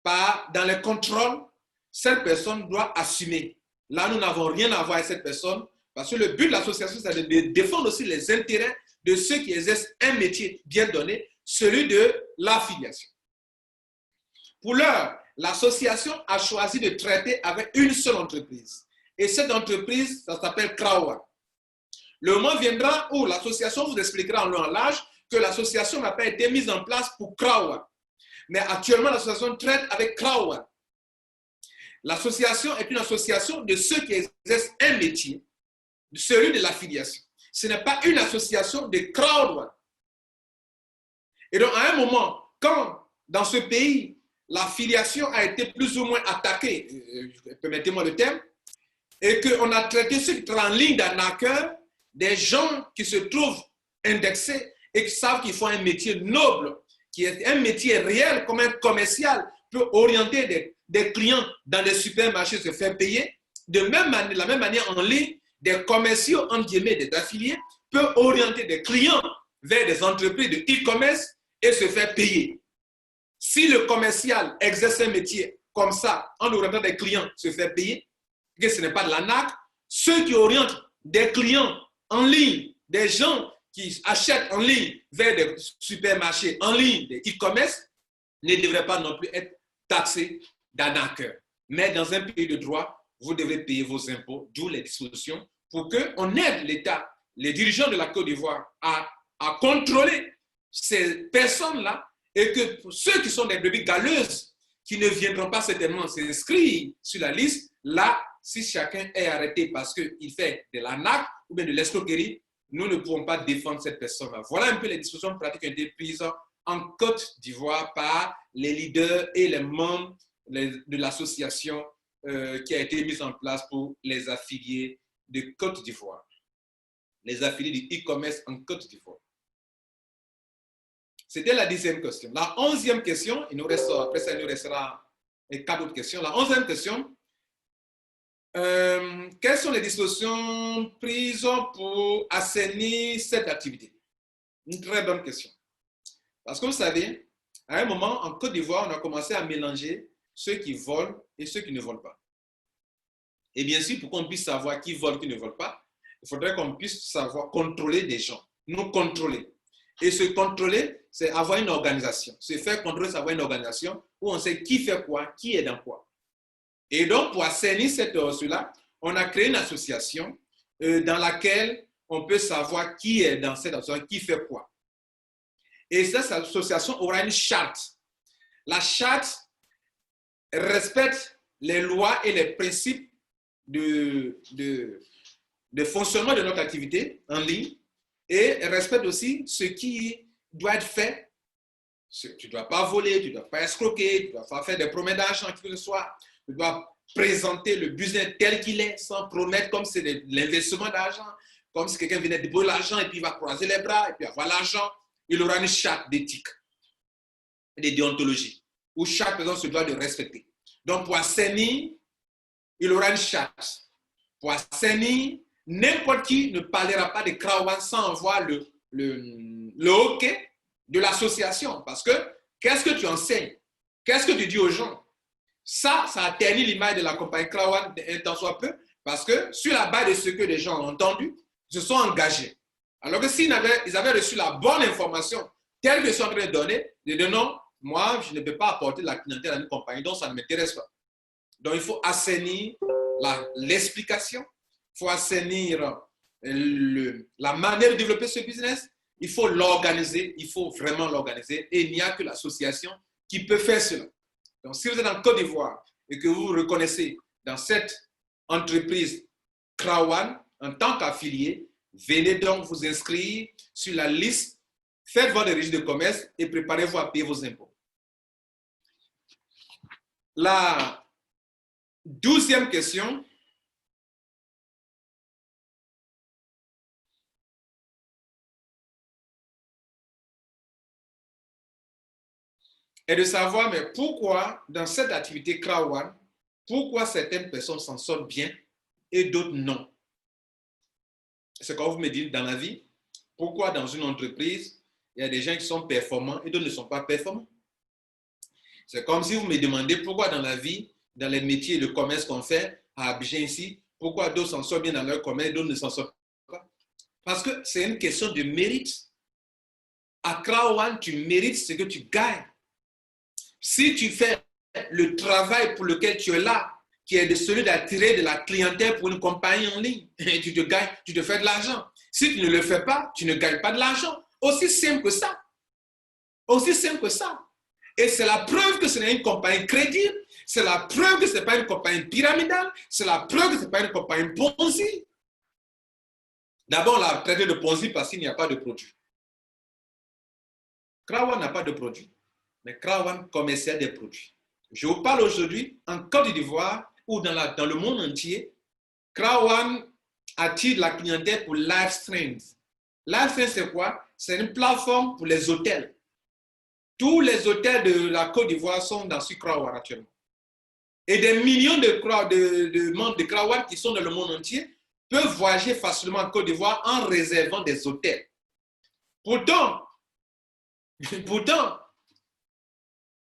Speaker 1: dans le contrôle, cette personne doit assumer. Là, nous n'avons rien à voir avec cette personne parce que le but de l'association, c'est de défendre aussi les intérêts de ceux qui exercent un métier bien donné, celui de l'affiliation. Pour l'heure, l'association a choisi de traiter avec une seule entreprise. Et cette entreprise, ça s'appelle Krawan. Le moment viendra où l'association vous expliquera en long et en large que l'association n'a pas été mise en place pour Krawan. Mais actuellement, l'association traite avec Krawan. L'association est une association de ceux qui exercent un métier, celui de l'affiliation. Ce n'est pas une association de Krawan. Et donc, à un moment, quand dans ce pays, l'affiliation a été plus ou moins attaquée, permettez-moi le terme, et qu'on a traité ceux qui travaillent en ligne d'arnaqueurs, des gens qui se trouvent indexés et qui savent qu'ils font un métier noble, qui est un métier réel comme un commercial, peut orienter des clients dans des supermarchés, se faire payer. De la même manière, en ligne, des commerciaux, entre guillemets, des affiliés, peuvent orienter des clients vers des entreprises de e-commerce et se faire payer. Si le commercial exerce un métier comme ça, en orientant des clients, se faire payer, que ce n'est pas de l'arnaque, ceux qui orientent des clients en ligne, des gens qui achètent en ligne vers des supermarchés en ligne, des e-commerce, ne devraient pas non plus être taxés d'arnaqueurs. Mais dans un pays de droit, vous devrez payer vos impôts, d'où les dispositions, pour qu'on aide l'État, les dirigeants de la Côte d'Ivoire à contrôler ces personnes-là et que pour ceux qui sont des brebis galeuses, qui ne viendront pas certainement s'inscrire sur la liste, là, si chacun est arrêté parce qu'il fait de l'arnaque ou bien de l'escroquerie, nous ne pourrons pas défendre cette personne-là. Voilà un peu les dispositions pratiques qui ont été prises en Côte d'Ivoire par les leaders et les membres de l'association qui a été mise en place pour les affiliés de Côte d'Ivoire. Les affiliés du e-commerce en Côte d'Ivoire. C'était la 10e question. La 11e question, après ça, il nous restera 4 autres questions. La 11e question, Quelles sont les dispositions prises pour assainir cette activité? Une très bonne question. Parce que vous savez, à un moment, en Côte d'Ivoire, on a commencé à mélanger ceux qui volent et ceux qui ne volent pas. Et bien sûr, pour qu'on puisse savoir qui vole, qui ne vole pas, il faudrait qu'on puisse savoir contrôler des gens, nous contrôler. Et se contrôler, c'est avoir une organisation. Se faire contrôler, c'est avoir une organisation où on sait qui fait quoi, qui est dans quoi. Et donc, pour assainir cela, on a créé une association dans laquelle on peut savoir qui est dans cette association, qui fait quoi. Et cette association aura une charte. La charte respecte les lois et les principes de fonctionnement de notre activité en ligne et respecte aussi ce qui doit être fait. Tu ne dois pas voler, tu ne dois pas escroquer, tu ne dois pas faire des promesses d'argent, qui que ce soit. Tu dois présenter le business tel qu'il est, sans promettre comme c'est de l'investissement d'argent, comme si quelqu'un venait déposer l'argent et puis il va croiser les bras et puis avoir l'argent. Il aura une charte d'éthique et de déontologie où chaque personne se doit de respecter. Donc, pour assainir, il aura une charte. Pour assainir, n'importe qui ne parlera pas de Krawan sans avoir le OK de l'association. Parce que, qu'est-ce que tu enseignes? Qu'est-ce que tu dis aux gens? Ça a terni l'image de la compagnie Krawan un temps soit peu, parce que sur la base de ce que les gens ont entendu, ils se sont engagés. Alors que s'ils avaient reçu la bonne information, telle que je suis en train de donner, ils disent non, moi, je ne peux pas apporter la clientèle à une compagnie, donc ça ne m'intéresse pas. Donc, il faut assainir l'explication, il faut assainir la manière de développer ce business, il faut l'organiser, il faut vraiment l'organiser, et il n'y a que l'association qui peut faire cela. Donc, si vous êtes en Côte d'Ivoire et que vous vous reconnaissez dans cette entreprise Krawan en tant qu'affilié, venez donc vous inscrire sur la liste, faites votre registre de commerce et préparez-vous à payer vos impôts. La 12e question est de savoir, mais pourquoi dans cette activité Krawan, pourquoi certaines personnes s'en sortent bien et d'autres non? C'est comme vous me dites dans la vie, pourquoi dans une entreprise, il y a des gens qui sont performants et d'autres ne sont pas performants? C'est comme si vous me demandez pourquoi dans la vie, dans les métiers de commerce qu'on fait à Abidjan ici, pourquoi d'autres s'en sortent bien dans leur commerce et d'autres ne s'en sortent pas? Parce que c'est une question de mérite. À Krawan, tu mérites ce que tu gagnes. Si tu fais le travail pour lequel tu es là, qui est de celui d'attirer de la clientèle pour une compagnie en ligne, et tu te fais de l'argent. Si tu ne le fais pas, tu ne gagnes pas de l'argent. Aussi simple que ça. Aussi simple que ça. Et c'est la preuve que ce n'est une compagnie crédible, c'est la preuve que ce n'est pas une compagnie pyramidale, c'est la preuve que ce n'est pas une compagnie Ponzi. D'abord, on l'a traité de Ponzi parce qu'il n'y a pas de produit. Krawan n'a pas de produit, mais Krawan commercialise des produits. Je vous parle aujourd'hui en Côte d'Ivoire ou dans le monde entier. Krawan attire la clientèle pour Livestream. Livestream, c'est quoi? C'est une plateforme pour les hôtels. Tous les hôtels de la Côte d'Ivoire sont dans ce Krawan actuellement. Et des millions de membres de Krawan qui sont dans le monde entier peuvent voyager facilement en Côte d'Ivoire en réservant des hôtels. Pourtant,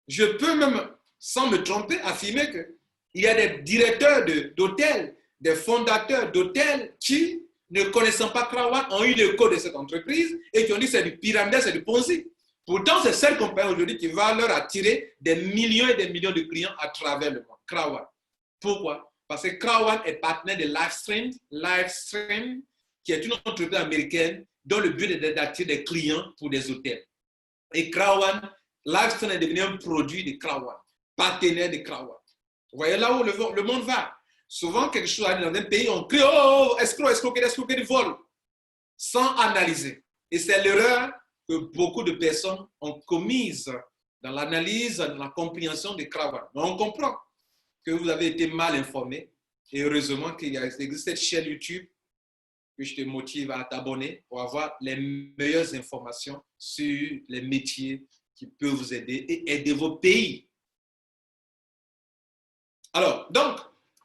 Speaker 1: je peux même, sans me tromper, affirmer qu'il y a des directeurs d'hôtels, des fondateurs d'hôtels qui, ne connaissant pas Krawan, ont eu le code de cette entreprise et qui ont dit que c'est du pyramide, c'est du Ponzi. Pourtant, c'est cette compagnie aujourd'hui qui va leur attirer des millions et des millions de clients à travers le monde. Krawan. Pourquoi? Parce que Krawan est partenaire de Livestream, qui est une entreprise américaine dont le but est d'attirer des clients pour des hôtels. Et Krawan, Livestream est devenu un produit de Krawan, partenaire de Krawan. Vous voyez là où le monde va. Souvent, quelque chose arrive dans un pays, on crie, oh, escroquer du vol, sans analyser. Et c'est l'erreur que beaucoup de personnes ont commise dans l'analyse, dans la compréhension de Krawan. Mais on comprend que vous avez été mal informé. Et heureusement qu'il existe cette chaîne YouTube que je te motive à t'abonner pour avoir les meilleures informations sur les métiers qui peuvent vous aider et aider vos pays. Alors, donc,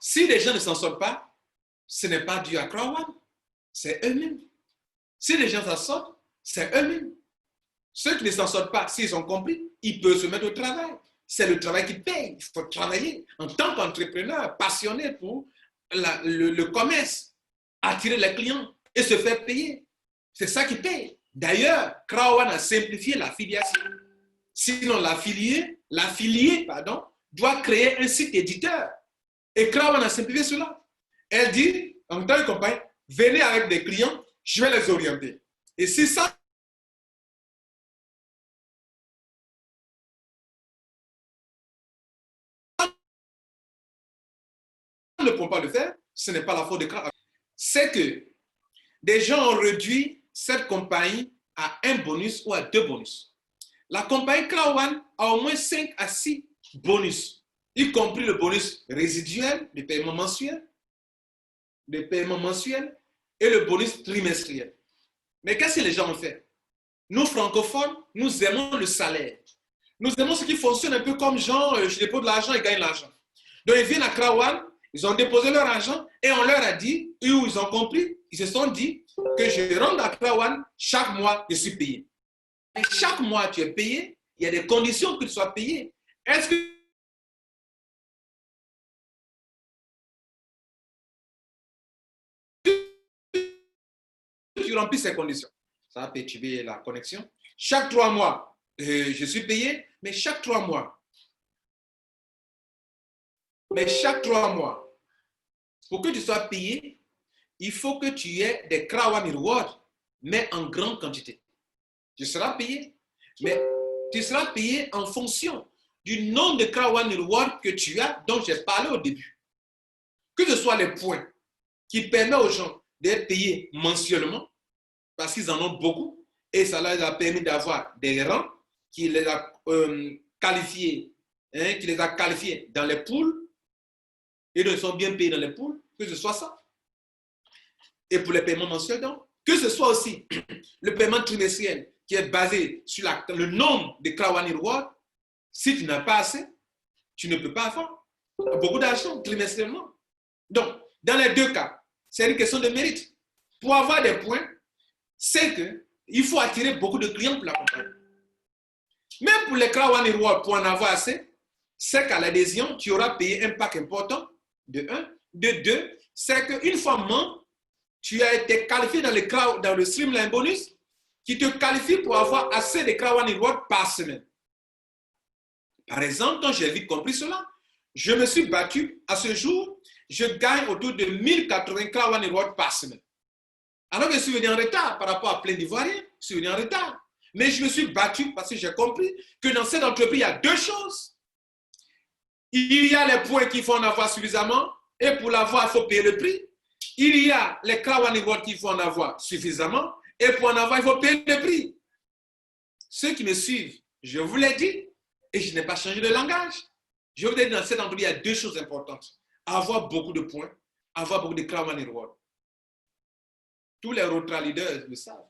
Speaker 1: Si les gens ne s'en sortent pas, ce n'est pas dû à Crown, c'est eux-mêmes. Si les gens s'en sortent, c'est eux-mêmes. Ceux qui ne s'en sortent pas, s'ils ont compris, ils peuvent se mettre au travail. C'est le travail qui paye. Il faut travailler en tant qu'entrepreneur passionné pour le commerce, attirer les clients et se faire payer. C'est ça qui paye. D'ailleurs, Crown a simplifié l'affiliation. Sinon, l'affilié, doit créer un site éditeur. Et Crown a simplifié cela. Elle dit, en tant que compagnie, venez avec des clients, je vais les orienter. Et si ça ne peut pas le faire, ce n'est pas la faute de Crown. C'est que des gens ont réduit cette compagnie à un bonus ou à 2 bonus. La compagnie Crown a au moins 5 à 6 bonus, y compris le bonus résiduel, le paiement mensuel, et le bonus trimestriel. Mais qu'est-ce que les gens ont fait? Nous, francophones, nous aimons le salaire. Nous aimons ce qui fonctionne un peu comme genre, je dépose de l'argent et gagne l'argent. Donc, ils viennent à Crown, ils ont déposé leur argent et on leur a dit, où ils ont compris, ils se sont dit que je rentre à Crown, chaque mois, je suis payé. Et chaque mois, tu es payé, il y a des conditions pour que tu sois payé. Est-ce que tu remplis ces conditions? Ça va perturber la connexion. Chaque 3 mois, je suis payé, mais chaque 3 mois. Pour que tu sois payé, il faut que tu aies des Crown Rewards, mais en grande quantité. Tu seras payé, mais tu seras payé en fonction du nombre de Crown Rewards que tu as, dont j'ai parlé au début. Que ce soit les points qui permettent aux gens d'être payés mensuellement, parce qu'ils en ont beaucoup, et ça leur a permis d'avoir des rangs qui les a qualifiés, dans les poules, et donc ils sont bien payés dans les poules, que ce soit ça. Et pour les paiements mensuels, donc, que ce soit aussi le paiement trimestriel qui est basé sur le nombre de Crown Rewards, si tu n'as pas assez, tu ne peux pas avoir beaucoup d'argent trimestriellement. Donc, dans les 2 cas, c'est une question de mérite. Pour avoir des points, c'est qu'il faut attirer beaucoup de clients pour la compagnie. Même pour les Crown Rewards, pour en avoir assez, c'est qu'à l'adhésion, tu auras payé un pack important, de 1. De 2, c'est qu'une fois membre, tu as été qualifié dans le Streamline Bonus, qui te qualifie pour avoir assez de Crown Rewards par semaine. Par exemple, quand j'ai vite compris cela, je me suis battu, à ce jour, je gagne autour de 1080 Crown Rewards par semaine. Alors que je suis venu en retard par rapport à plein d'Ivoiriens, je suis venu en retard. Mais je me suis battu parce que j'ai compris que dans cette entreprise, il y a 2 choses. Il y a les points qu'il faut en avoir suffisamment, et pour l'avoir, il faut payer le prix. Il y a les Crown Rewards qu'il faut en avoir suffisamment, et pour en avoir, il faut payer le prix. Ceux qui me suivent, je vous l'ai dit, et je n'ai pas changé de langage. Je vous ai dit, dans cette entreprise, il y a 2 choses importantes. Avoir beaucoup de points, avoir beaucoup de Crown Rewards. Tous les Rotra leaders le savent.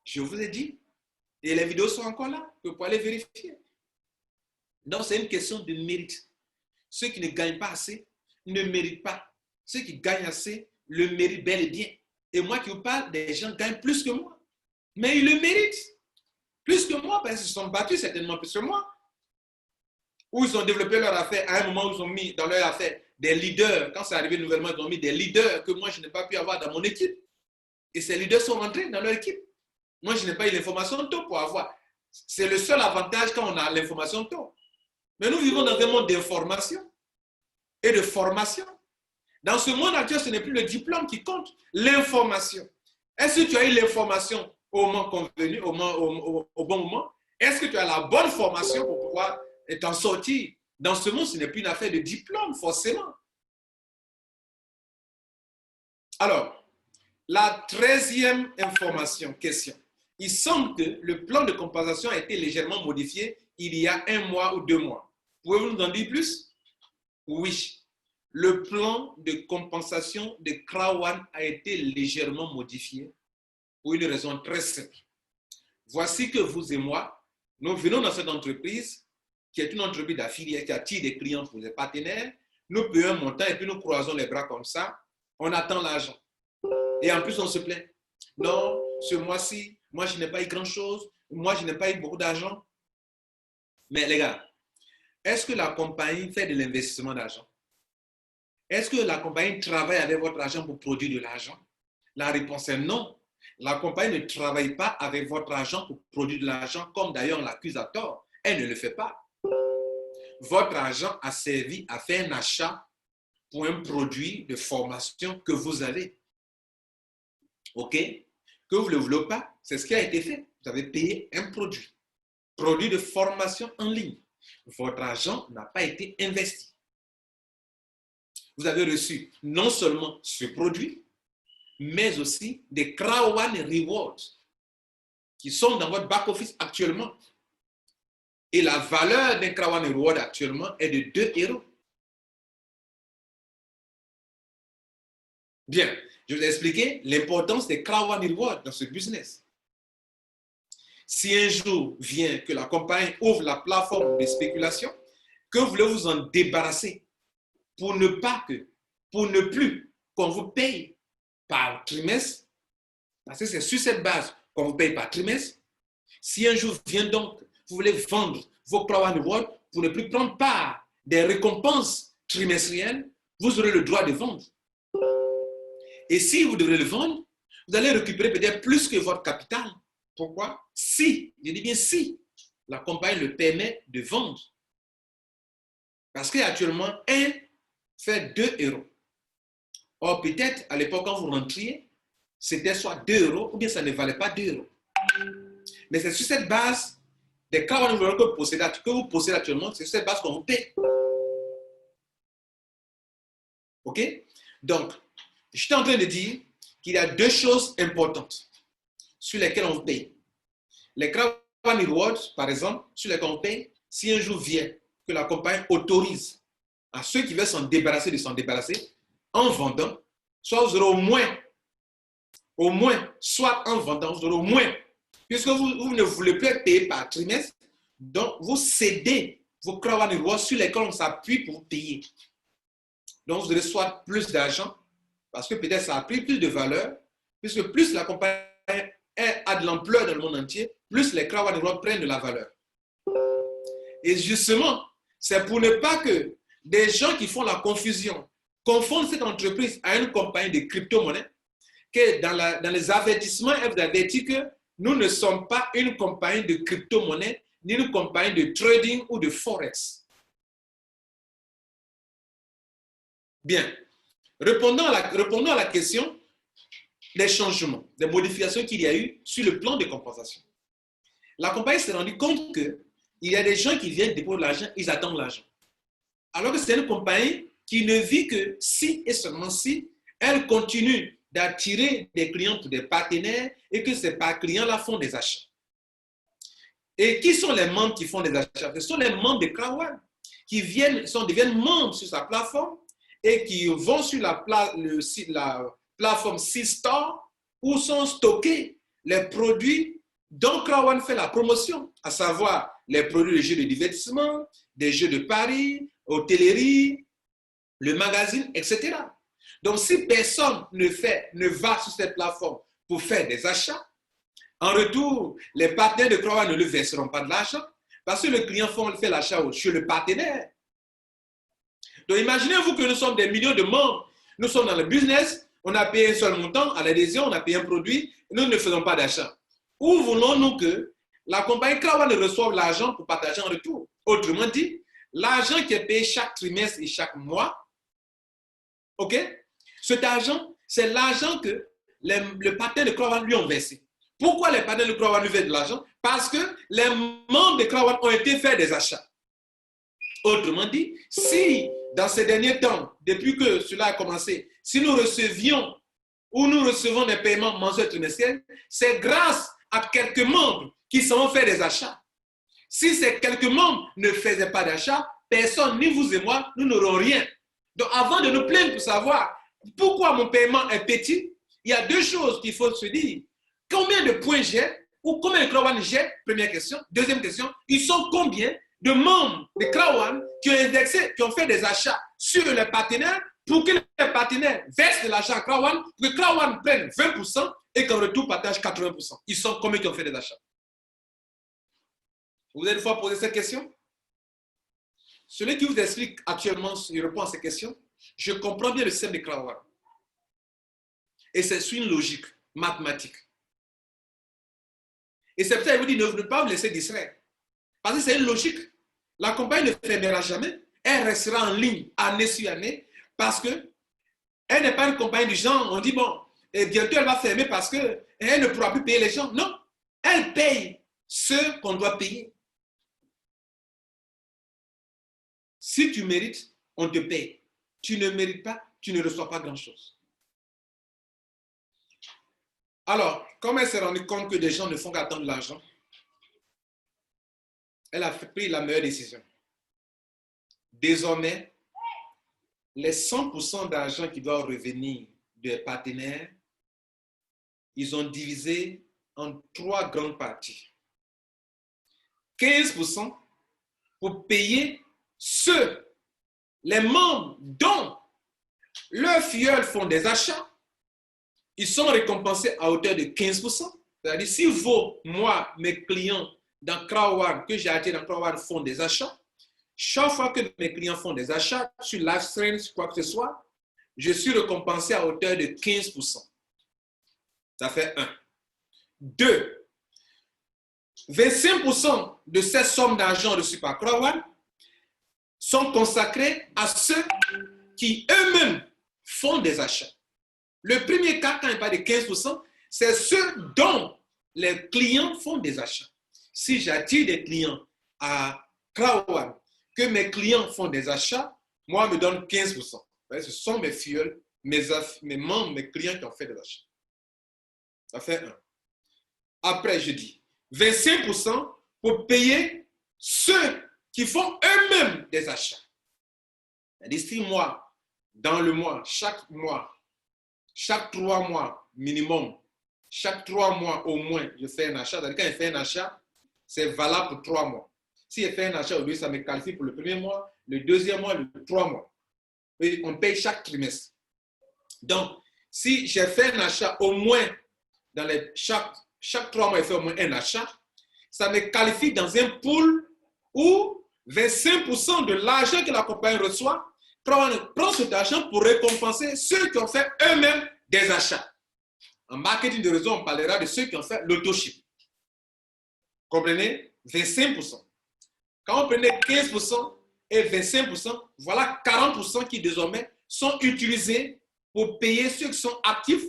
Speaker 1: Je vous ai dit, et les vidéos sont encore là, vous pouvez aller vérifier. Donc, c'est une question de mérite. Ceux qui ne gagnent pas assez ne méritent pas. Ceux qui gagnent assez le méritent bel et bien. Et moi qui vous parle, des gens gagnent plus que moi. Mais ils le méritent. Plus que moi, parce qu'ils se sont battus certainement plus que moi. Ou ils ont développé leur affaire à un moment où ils ont mis dans leur affaire des leaders. Quand c'est arrivé nouvellement, ils ont mis des leaders que moi, je n'ai pas pu avoir dans mon équipe. Et ces leaders sont rentrés dans leur équipe. Moi, je n'ai pas eu l'information tôt pour avoir. C'est le seul avantage quand on a l'information tôt. Mais nous vivons dans un monde d'information et de formation. Dans ce monde actuel, ce n'est plus le diplôme qui compte, l'information. Est-ce que tu as eu l'information au moment convenu, au bon moment? Est-ce que tu as la bonne formation pour pouvoir t'en sortir? Dans ce monde, ce n'est plus une affaire de diplôme, forcément. Alors, la 13e information, question. Il semble que le plan de compensation a été légèrement modifié il y a 1 mois ou 2 mois. Pouvez-vous nous en dire plus? Oui. Le plan de compensation de Crown a été légèrement modifié pour une raison très simple. Voici que vous et moi, nous venons dans cette entreprise qui est une entreprise d'affiliés qui attire des clients pour des partenaires. nous payons un montant et puis nous croisons les bras comme ça, on attend l'argent. Et en plus, on se plaint. Non, ce mois-ci, moi, je n'ai pas eu grand-chose. Moi, je n'ai pas eu beaucoup d'argent. Mais les gars, est-ce que la compagnie fait de l'investissement d'argent? Est-ce que la compagnie travaille avec votre argent pour produire de l'argent? La réponse est non. La compagnie ne travaille pas avec votre argent pour produire de l'argent, comme d'ailleurs on l'accuse à tort. Elle ne le fait pas. Votre argent a servi à faire un achat pour un produit de formation que vous avez. OK? Que vous ne le voulez pas, c'est ce qui a été fait. Vous avez payé un produit de formation en ligne. Votre argent n'a pas été investi. Vous avez reçu non seulement ce produit, mais aussi des Krawan Rewards qui sont dans votre back-office actuellement. Et la valeur d'un Krawan Reward actuellement est de 2 euros. Bien, je vous ai expliqué l'importance des Krawan Rewards dans ce business. Si un jour vient que la compagnie ouvre la plateforme de spéculation, que vous voulez vous en débarrasser pour ne plus qu'on vous paye par trimestre, parce que c'est sur cette base qu'on vous paye par trimestre. Si un jour vient donc, vous voulez vendre vos Krawan Rewards pour ne plus prendre part des récompenses trimestrielles, vous aurez le droit de vendre. Et si vous devrez le vendre, vous allez récupérer peut-être plus que votre capital. Pourquoi? Si, je dis bien si, la compagnie le permet de vendre. Parce qu'actuellement, un fait 2 euros. Or, peut-être, à l'époque, quand vous rentriez, c'était soit 2 euros ou bien ça ne valait pas 2 euros. Mais c'est sur cette base des Krawan Rewards que vous possédez actuellement, c'est sur cette base qu'on vous paie. OK? Donc, je suis en train de dire qu'il y a 2 choses importantes sur lesquelles on vous paye. Les Krawan Rewards, par exemple, sur lesquels on paye, si un jour vient que la compagnie autorise à ceux qui veulent s'en débarrasser de s'en débarrasser, en vendant, soit vous aurez au moins, soit en vendant, vous aurez au moins, puisque vous ne voulez plus payer par trimestre, donc vous cédez vos Krawan Rewards sur lesquels on s'appuie pour vous payer. Donc vous aurez soit plus d'argent, parce que peut-être ça a pris plus de valeur, puisque plus la compagnie a de l'ampleur dans le monde entier, plus les Krawan Rewards prennent de la valeur. Et justement, c'est pour ne pas que des gens qui font la confusion confondent cette entreprise à une compagnie de crypto-monnaies, que dans les avertissements, elle vous avertit que nous ne sommes pas une compagnie de crypto-monnaies, ni une compagnie de trading ou de forex. Bien. Répondons à la question des changements, des modifications qu'il y a eu sur le plan de compensation. La compagnie s'est rendue compte qu'il y a des gens qui viennent déposer de l'argent, ils attendent l'argent. Alors que c'est une compagnie qui ne vit que si et seulement si elle continue d'attirer des clients ou des partenaires et que ces clients-là font des achats. Et qui sont les membres qui font des achats? Ce sont les membres de Krawan qui deviennent membres sur sa plateforme et qui vont sur la plateforme C-Store où sont stockés les produits dont Krawan fait la promotion, à savoir les produits de jeux de divertissement, des jeux de paris, hôtellerie, le magazine, etc. Donc, si personne ne va sur cette plateforme pour faire des achats, en retour, les partenaires de Krawan ne lui verseront pas de l'argent parce que le client fait l'achat chez le partenaire. Donc, imaginez-vous que nous sommes des millions de membres, nous sommes dans le business, on a payé un seul montant à l'adhésion, on a payé un produit, nous ne faisons pas d'achat. Où voulons-nous que la compagnie Krawan reçoive l'argent pour partager en retour? Autrement dit, l'argent qui est payé chaque trimestre et chaque mois, ok? Cet argent, c'est l'argent que les partenaires de Krawan lui ont versé. Pourquoi les partenaires de Krawan lui versent de l'argent? Parce que les membres de Krawan ont été faire des achats. Autrement dit, si dans ces derniers temps, depuis que cela a commencé, si nous recevions ou nous recevons des paiements mensuels trimestriels, c'est grâce à quelques membres qui s'en vont faire des achats. Si ces quelques membres ne faisaient pas d'achat, personne, ni vous et moi, nous n'aurons rien. Donc avant de nous plaindre pour savoir pourquoi mon paiement est petit, il y a 2 choses qu'il faut se dire. Combien de points j'ai ou combien de Krawan j'ai? Première question. Deuxième question, ils sont combien de membres de Krawan qui ont indexé, qui ont fait des achats sur les partenaires pour que les partenaires versent de l'argent à Krawan, pour que Krawan prenne 20% et qu'en retour partage 80%. Ils sont combien qui ont fait des achats? Vous avez une fois posé cette question? Celui qui vous explique actuellement, il répond à ces questions. Je comprends bien le système de Krawan. Et c'est sur une logique mathématique. Et c'est pour ça qu'il vous dit, ne pas vous laisser distraire. Parce que c'est une logique. La compagnie ne fermera jamais. Elle restera en ligne année sur année parce qu'elle n'est pas une compagnie du genre, on dit, bon, et bientôt elle va fermer parce qu'elle ne pourra plus payer les gens. Non, elle paye ce qu'on doit payer. Si tu mérites, on te paye. Tu ne mérites pas, tu ne reçois pas grand-chose. Alors, comme elle s'est rendue compte que des gens ne font qu'attendre l'argent, elle a pris la meilleure décision. Désormais, les 100% d'argent qui doivent revenir des partenaires, ils ont divisé en 3 grandes parties. 15% pour payer ceux, les membres dont leurs filleuls font des achats, ils sont récompensés à hauteur de 15%. C'est-à-dire, si vous, moi, mes clients dans Krawan, que j'ai attiré dans Krawan, font des achats, chaque fois que mes clients font des achats sur LiveStream, sur quoi que ce soit, je suis récompensé à hauteur de 15%. Ça fait 1. 2. 25% de ces sommes d'argent reçues par Krawan sont consacrés à ceux qui eux-mêmes font des achats. Le premier cas, quand il parle de 15%, c'est ceux dont les clients font des achats. Si j'attire des clients à Krawan, que mes clients font des achats, moi, me donne 15%. Ce sont mes filleuls, mes membres, mes clients qui ont fait des achats. Ça fait 1. Après, je dis 25% pour payer ceux qui font eux-mêmes des achats. C'est-à-dire 6 mois, dans le mois, chaque 3 mois minimum, chaque 3 mois au moins, je fais un achat. C'est-à-dire quand je fais un achat, c'est valable pour 3 mois. Si je fais un achat aujourd'hui, ça me qualifie pour le premier mois, le deuxième mois, le 3 mois. Et on paye chaque trimestre. Donc, si j'ai fait un achat au moins, dans chaque 3 mois, je fais au moins un achat, ça me qualifie dans un pool où 25% de l'argent que la compagnie reçoit prend cet argent pour récompenser ceux qui ont fait eux-mêmes des achats. En marketing de réseau, on parlera de ceux qui ont fait l'autoship. Comprenez? 25%. Quand on prenait 15% et 25%, voilà 40% qui désormais sont utilisés pour payer ceux qui sont actifs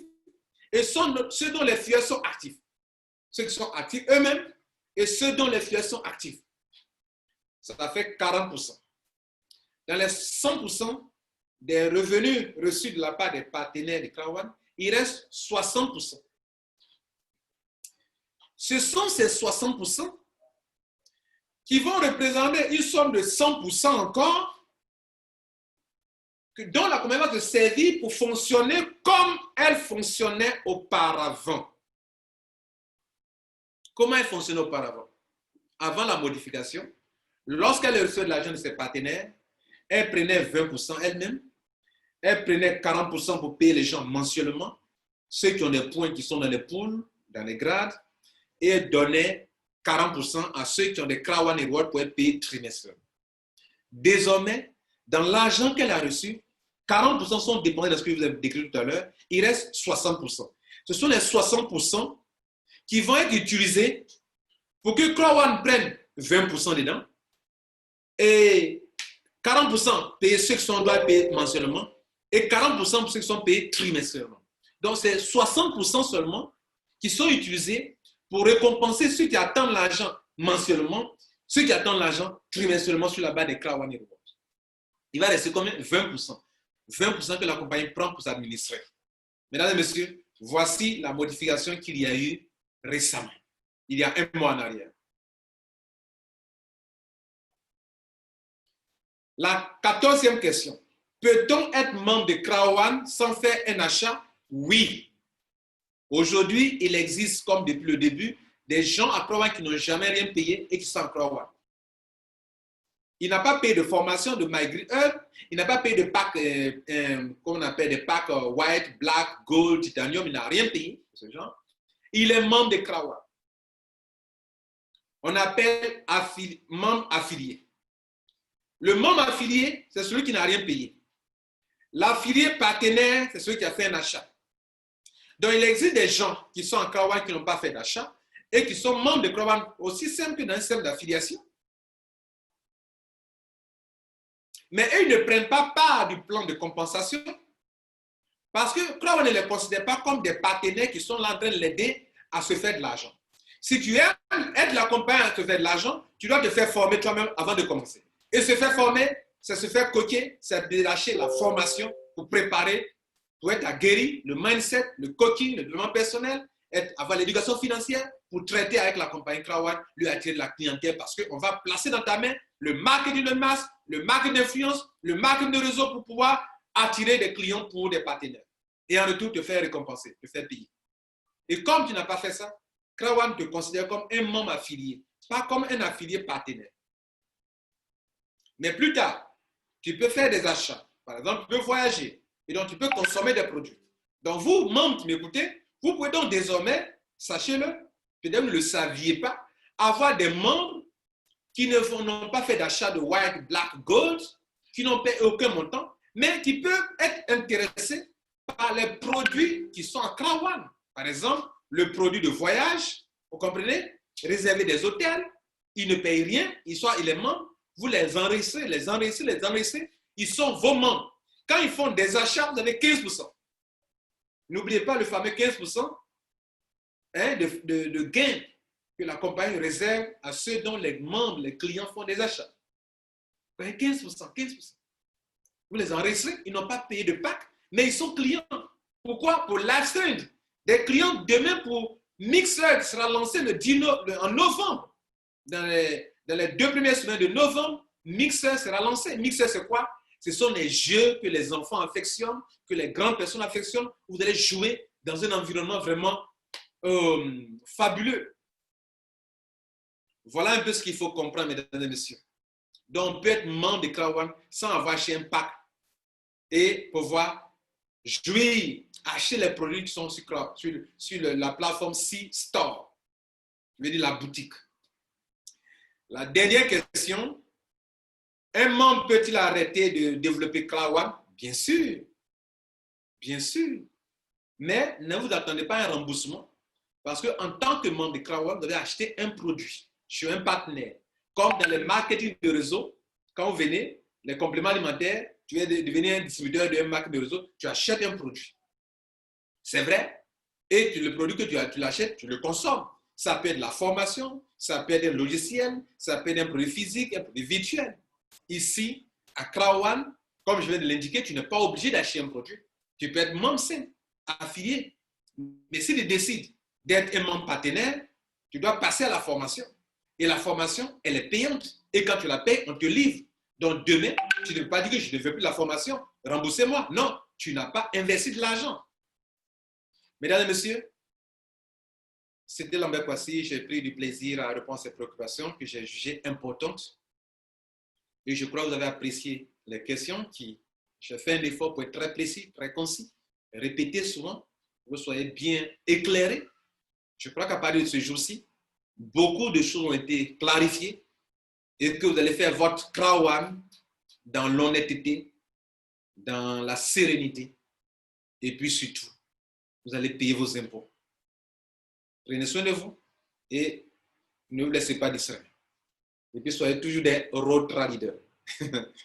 Speaker 1: et ceux dont les filleuls sont actifs. Ceux qui sont actifs eux-mêmes et ceux dont les filleuls sont actifs. Ça fait 40%. Dans les 100% des revenus reçus de la part des partenaires de Krawan, il reste 60%. Ce sont ces 60% qui vont représenter une somme de 100% encore, dont la compagnie va se servir pour fonctionner comme elle fonctionnait auparavant. Comment elle fonctionnait auparavant? Avant la modification, lorsqu'elle recevait de l'argent de ses partenaires, elle prenait 20% elle-même, elle prenait 40% pour payer les gens mensuellement, ceux qui ont des points qui sont dans les pools, dans les grades, et elle donnait 40% à ceux qui ont des Krawan Rewards pour être payés trimestriellement. Désormais, dans l'argent qu'elle a reçu, 40% sont dépendants de ce que je vous ai décrit tout à l'heure, il reste 60%. Ce sont les 60% qui vont être utilisés pour que Krawan prenne 20% dedans et 40% payer ceux qui doivent payer mensuellement et 40% pour ceux qui sont payés trimestriellement. Donc, c'est 60% seulement qui sont utilisés pour récompenser ceux qui attendent l'argent mensuellement, ceux qui attendent l'argent trimestriellement sur la base des Krawan Rewards. Il va rester combien? 20%. 20% que la compagnie prend pour s'administrer. Mesdames et messieurs, voici la modification qu'il y a eu récemment, il y a 1 mois en arrière. La 14e question. Peut-on être membre de Krawan sans faire un achat? Oui. Aujourd'hui, il existe, comme depuis le début, des gens à Krawan qui n'ont jamais rien payé et qui sont à Krawan. Il n'a pas payé de formation de MyGrid. Il n'a pas payé de pack, qu'on appelle des packs white, black, gold, titanium. Il n'a rien payé, ce genre. Il est membre de Krawan. On appelle membre affilié. Le membre affilié, c'est celui qui n'a rien payé. L'affilié partenaire, c'est celui qui a fait un achat. Donc, il existe des gens qui sont en Krawan qui n'ont pas fait d'achat et qui sont membres de Krawan aussi simple que dans un système d'affiliation. Mais eux, ils ne prennent pas part du plan de compensation parce que Krawan ne les considère pas comme des partenaires qui sont là en train de l'aider à se faire de l'argent. Si tu aides la compagnie à te faire de l'argent, tu dois te faire former toi-même avant de commencer. Et se faire former, c'est se faire coacher, c'est lâcher la formation pour préparer, pour être aguerri, le mindset, le coaching, le développement personnel, avoir l'éducation financière pour traiter avec la compagnie Krawan, lui attirer de la clientèle parce qu'on va placer dans ta main le marketing de masse, le marketing d'influence, le marketing de réseau pour pouvoir attirer des clients pour des partenaires. Et en retour, te faire récompenser, te faire payer. Et comme tu n'as pas fait ça, Krawan te considère comme un membre affilié, pas comme un affilié partenaire. Mais plus tard, tu peux faire des achats. Par exemple, tu peux voyager et donc tu peux consommer des produits. Donc vous, membres qui m'écoutez, vous pouvez donc désormais, sachez-le, peut-être vous ne le saviez pas, avoir des membres qui n'ont pas fait d'achat de white, black, gold, qui n'ont payé aucun montant, mais qui peuvent être intéressés par les produits qui sont en Krawan. Par exemple, le produit de voyage, vous comprenez, réserver des hôtels, ils ne payent rien, il est membre, vous les enregistrez, ils sont vos membres. Quand ils font des achats, vous avez 15%. N'oubliez pas le fameux 15% de gain que la compagnie réserve à ceux dont les membres, les clients font des achats. 15%. Vous les enregistrez, ils n'ont pas payé de pack, mais ils sont clients. Pourquoi? Pour LiveStream. Des clients demain pour Mixer qui sera lancé en novembre. Dans les 2 premières semaines de novembre, Mixer sera lancé. Mixer, c'est quoi? Ce sont les jeux que les enfants affectionnent, que les grandes personnes affectionnent. Vous allez jouer dans un environnement vraiment fabuleux. Voilà un peu ce qu'il faut comprendre, mesdames et messieurs. Donc, on peut être membre de Krawan sans avoir acheté un pack et pouvoir jouir, acheter les produits qui sont sur la plateforme C-Store, je veux dire la boutique. La dernière question, un membre peut-il arrêter de développer Krawan? Bien sûr, mais ne vous attendez pas à un remboursement parce qu'en tant que membre de Krawan, vous devez acheter un produit chez un partenaire. Comme dans le marketing de réseau, quand vous venez, les compléments alimentaires, tu viens de devenir un distributeur d'un marketing de réseau, tu achètes un produit. C'est vrai. Et le produit que tu l'achètes, tu le consommes. Ça peut être la formation, ça peut être un logiciel, ça peut être un produit physique, un produit virtuel. Ici, à Krawan, comme je viens de l'indiquer, tu n'es pas obligé d'acheter un produit. Tu peux être membre sain, affilié. Mais si tu décides d'être un membre partenaire, tu dois passer à la formation. Et la formation, elle est payante. Et quand tu la payes, on te livre. Donc demain, tu ne peux pas dire que je ne veux plus la formation, remboursez-moi. Non, tu n'as pas investi de l'argent. Mesdames et messieurs, c'était Lambert Kwasi. J'ai pris du plaisir à répondre à ces préoccupations que j'ai jugées importantes. Et je crois que vous avez apprécié les questions j'ai fait un effort pour être très précis, très concis, répéter souvent, que vous soyez bien éclairés. Je crois qu'à partir de ce jour-ci, beaucoup de choses ont été clarifiées et que vous allez faire votre Krawan dans l'honnêteté, dans la sérénité et puis surtout, vous allez payer vos impôts. Prenez soin de vous et ne vous laissez pas distraire. Et puis soyez toujours des road leaders.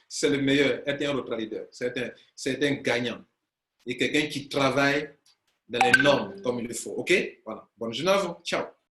Speaker 1: C'est le meilleur, être un road leader. C'est un gagnant et quelqu'un qui travaille dans les normes comme il le faut. OK? Voilà. Bonne journée à vous. Ciao.